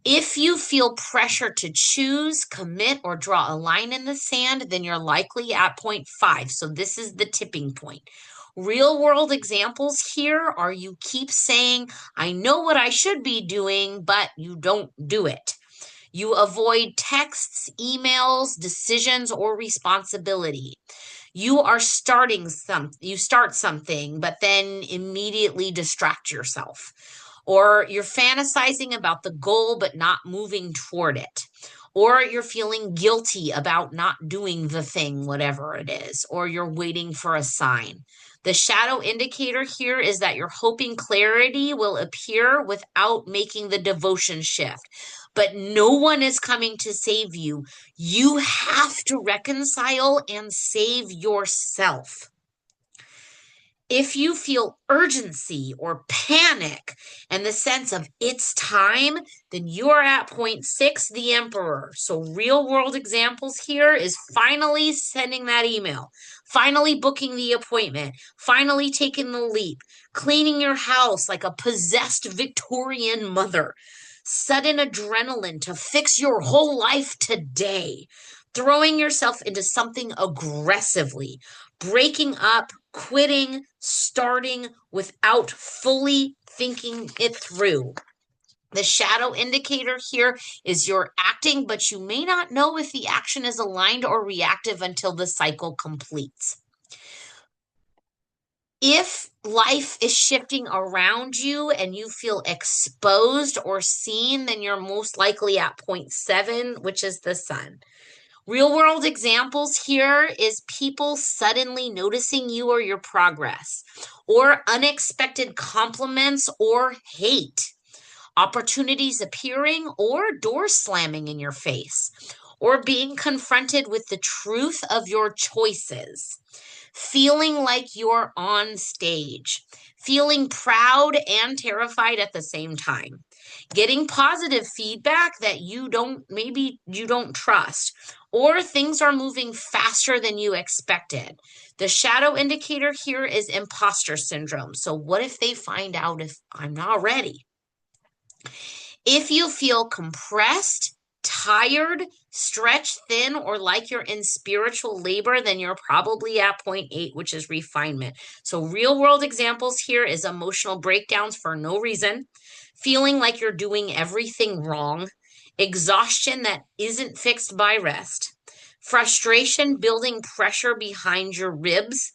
If you feel pressure to choose, commit, or draw a line in the sand, then you're likely at point 5. So this is the tipping point. Real world examples here are you keep saying, I know what I should be doing, but you don't do it. You avoid texts, emails, decisions, or responsibility. You start something, but then immediately distract yourself. Or you're fantasizing about the goal, but not moving toward it. Or you're feeling guilty about not doing the thing, whatever it is, or you're waiting for a sign. The shadow indicator here is that you're hoping clarity will appear without making the devotion shift. But no one is coming to save you. You have to reconcile and save yourself. If you feel urgency or panic and the sense of it's time, then you're at point 6, the emperor. So real world examples here is finally sending that email, finally booking the appointment, finally taking the leap, cleaning your house like a possessed Victorian mother, sudden adrenaline to fix your whole life today, throwing yourself into something aggressively, breaking up, quitting, starting without fully thinking it through. The shadow indicator here is you're acting, but you may not know if the action is aligned or reactive until the cycle completes. If life is shifting around you and you feel exposed or seen, then you're most likely at point 7, which is the sun. Real world examples here is people suddenly noticing you or your progress, or unexpected compliments or hate, opportunities appearing or doors slamming in your face, or being confronted with the truth of your choices, feeling like you're on stage, feeling proud and terrified at the same time, getting positive feedback that maybe you don't trust, or things are moving faster than you expected. The shadow indicator here is imposter syndrome. So what if they find out if I'm not ready? If you feel compressed, tired, stretched thin, or like you're in spiritual labor, then you're probably at point 8, which is refinement. So real world examples here is emotional breakdowns for no reason, feeling like you're doing everything wrong, exhaustion that isn't fixed by rest, frustration building pressure behind your ribs,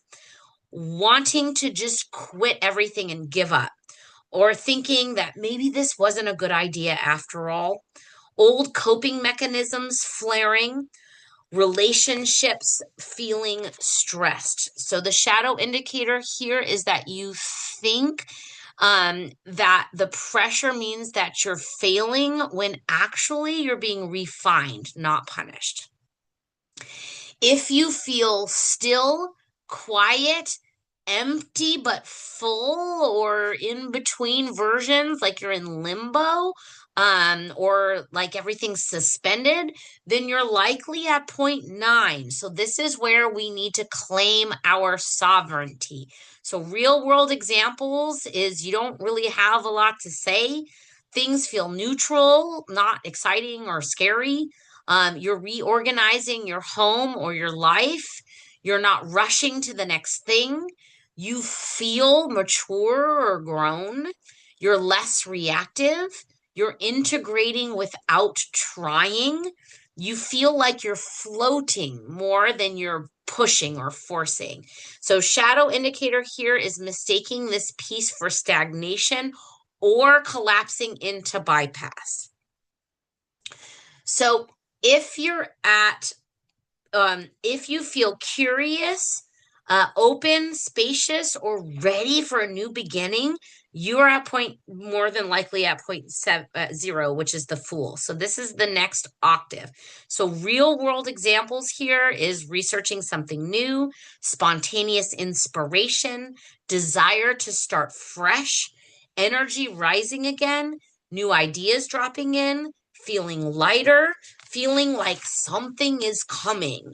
wanting to just quit everything and give up, or thinking that maybe this wasn't a good idea after all, old coping mechanisms flaring, relationships feeling stressed. So the shadow indicator here is that you think that the pressure means that you're failing when actually you're being refined, not punished. If you feel still, quiet, empty but full, or in between versions, like you're in limbo, or like everything's suspended, then you're likely at point 9. So this is where we need to claim our sovereignty. So real world examples is you don't really have a lot to say. Things feel neutral, not exciting or scary. You're reorganizing your home or your life. You're not rushing to the next thing. You feel mature or grown. You're less reactive. You're integrating without trying. You feel like you're floating more than you're pushing or forcing. So, shadow indicator here is mistaking this piece for stagnation or collapsing into bypass. So, if you're at if you feel curious, open, spacious, or ready for a new beginning, you are at point more than likely at point 0, which is the Fool. So this is the next octave. So real world examples here is researching something new, spontaneous inspiration, desire to start fresh, energy rising again, new ideas dropping in, feeling lighter, feeling like something is coming.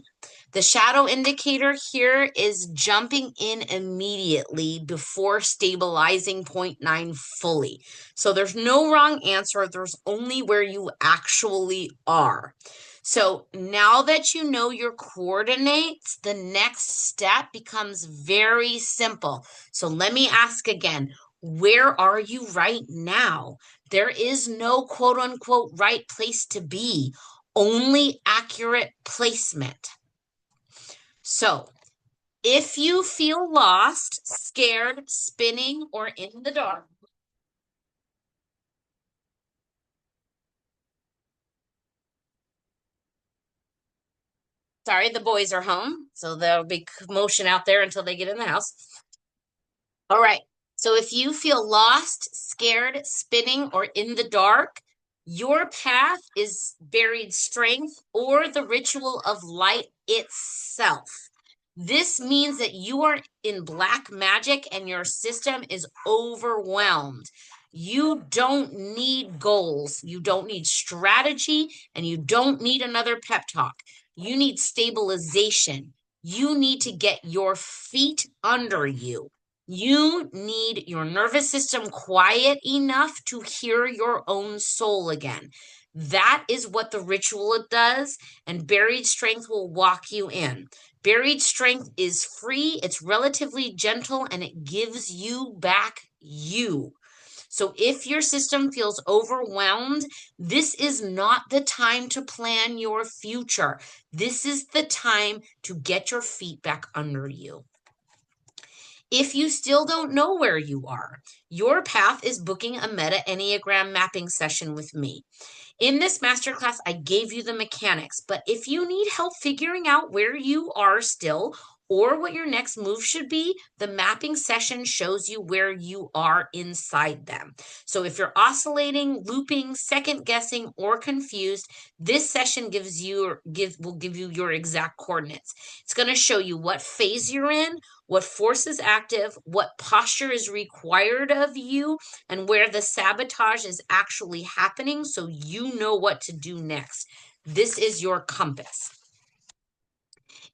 The shadow indicator here is jumping in immediately before stabilizing point 9 fully. So there's no wrong answer. There's only where you actually are. So now that you know your coordinates, the next step becomes very simple. So let me ask again, where are you right now? There is no quote unquote right place to be, only accurate placement. So if you feel lost, scared, spinning, or in the dark, sorry, the boys are home, so there'll be commotion out there until they get in the house. All right. So if you feel lost, scared, spinning, or in the dark, your path is buried strength or the ritual of light itself. This means that you are in black magic and your system is overwhelmed. You don't need goals, you don't need strategy, and you don't need another pep talk. You need stabilization. You need to get your feet under you. You need your nervous system quiet enough to hear your own soul again. That is what the ritual does, and buried strength will walk you in. Buried strength is free, it's relatively gentle, and it gives you back you. So if your system feels overwhelmed, this is not the time to plan your future. This is the time to get your feet back under you. If you still don't know where you are, your path is booking a Meta-Enneagram mapping session with me. In this masterclass, I gave you the mechanics, but if you need help figuring out where you are still or what your next move should be, the mapping session shows you where you are inside them. So if you're oscillating, looping, second guessing, or confused, this session will give you your exact coordinates. It's going to show you what phase you're in, what force is active, what posture is required of you, and where the sabotage is actually happening so you know what to do next. This is your compass.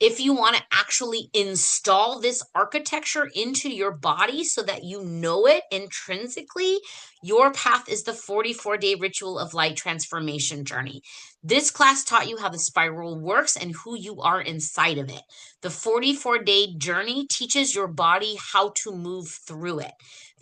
If you want to actually install this architecture into your body so that you know it intrinsically, your path is the 44-day Ritual of Light transformation journey. This class taught you how the spiral works and who you are inside of it. The 44-day journey teaches your body how to move through it.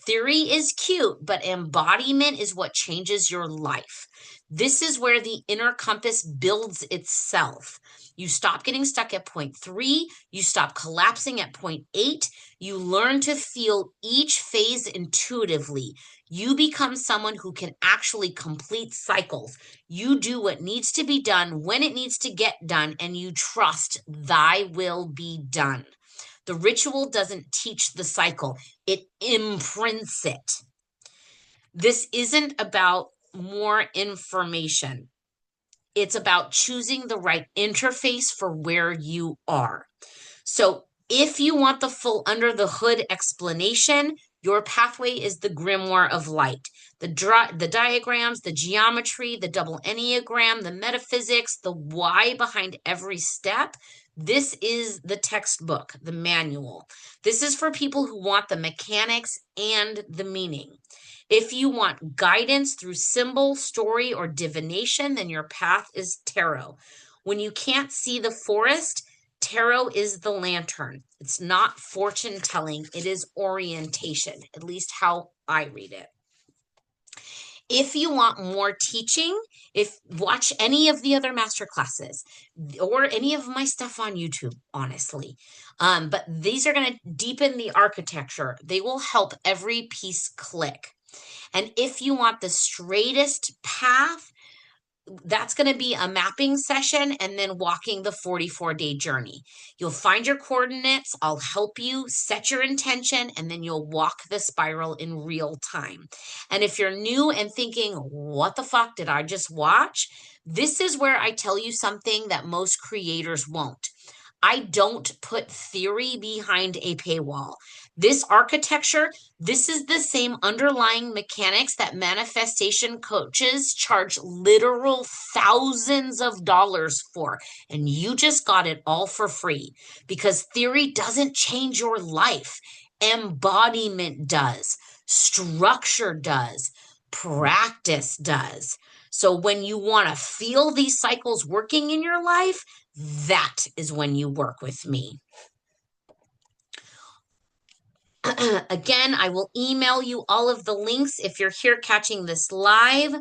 Theory is cute, but embodiment is what changes your life. This is where the inner compass builds itself. You stop getting stuck at point 3. You stop collapsing at point 8. You learn to feel each phase intuitively. You become someone who can actually complete cycles. You do what needs to be done when it needs to get done, and you trust thy will be done. The ritual doesn't teach the cycle. It imprints it. This isn't about more information. It's about choosing the right interface for where you are. So if you want the full under the hood explanation, your pathway is the Grimoire of Light. The diagrams, the geometry, the double Enneagram, the metaphysics, the why behind every step. This is the textbook, the manual. This is for people who want the mechanics and the meaning. If you want guidance through symbol, story, or divination, then your path is tarot. When you can't see the forest, tarot is the lantern. It's not fortune telling, it is orientation, at least how I read it. If you want more teaching, watch any of the other master classes or any of my stuff on YouTube, honestly. But these are going to deepen the architecture. They will help every piece click. And if you want the straightest path, that's going to be a mapping session and then walking the 44-day journey. You'll find your coordinates. I'll help you set your intention, and then you'll walk the spiral in real time. And if you're new and thinking, what the fuck did I just watch? This is where I tell you something that most creators won't. I don't put theory behind a paywall. This architecture, this is the same underlying mechanics that manifestation coaches charge literal thousands of dollars for. And you just got it all for free because theory doesn't change your life. Embodiment does. Structure does. Practice does. So when you want to feel these cycles working in your life, that is when you work with me. Again, I will email you all of the links if you're here catching this live.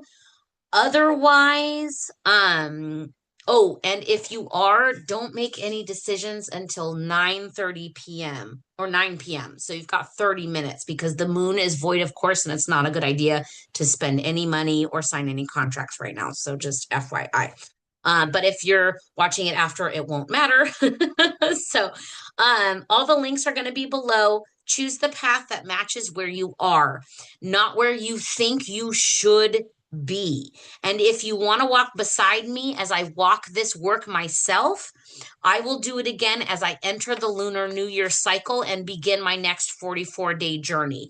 Otherwise, oh, and if you are, don't make any decisions until 9:30 p.m. or 9 p.m. So you've got 30 minutes because the moon is void, of course, and it's not a good idea to spend any money or sign any contracts right now. So just FYI. But if you're watching it after, it won't matter. So all the links are going to be below. Choose the path that matches where you are, not where you think you should be. And if you want to walk beside me as I walk this work myself, I will do it again as I enter the Lunar New Year cycle and begin my next 44-day journey.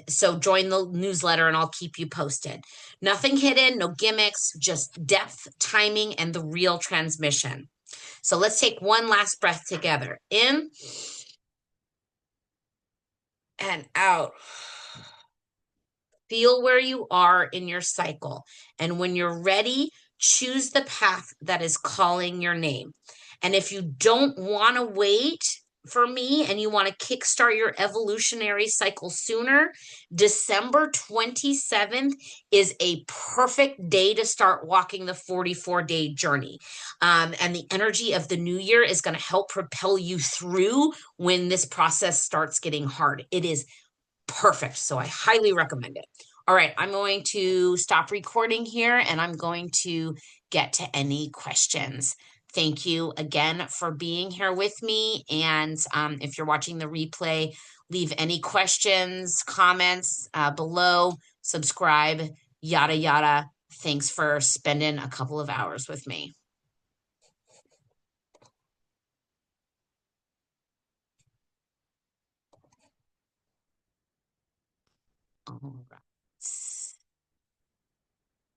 So join the newsletter and I'll keep you posted. Nothing hidden, no gimmicks, just depth, timing, and the real transmission. So let's take one last breath together. In and out. Feel where you are in your cycle. And when you're ready, choose the path that is calling your name. And if you don't want to wait for me and you want to kickstart your evolutionary cycle sooner, December 27th is a perfect day to start walking the 44-day journey. And the energy of the new year is going to help propel you through when this process starts getting hard. It is perfect. So I highly recommend it. All right, I'm going to stop recording here and I'm going to get to any questions. Thank you again for being here with me. And if you're watching the replay, leave any questions, comments below, subscribe, yada, yada. Thanks for spending a couple of hours with me. Oh,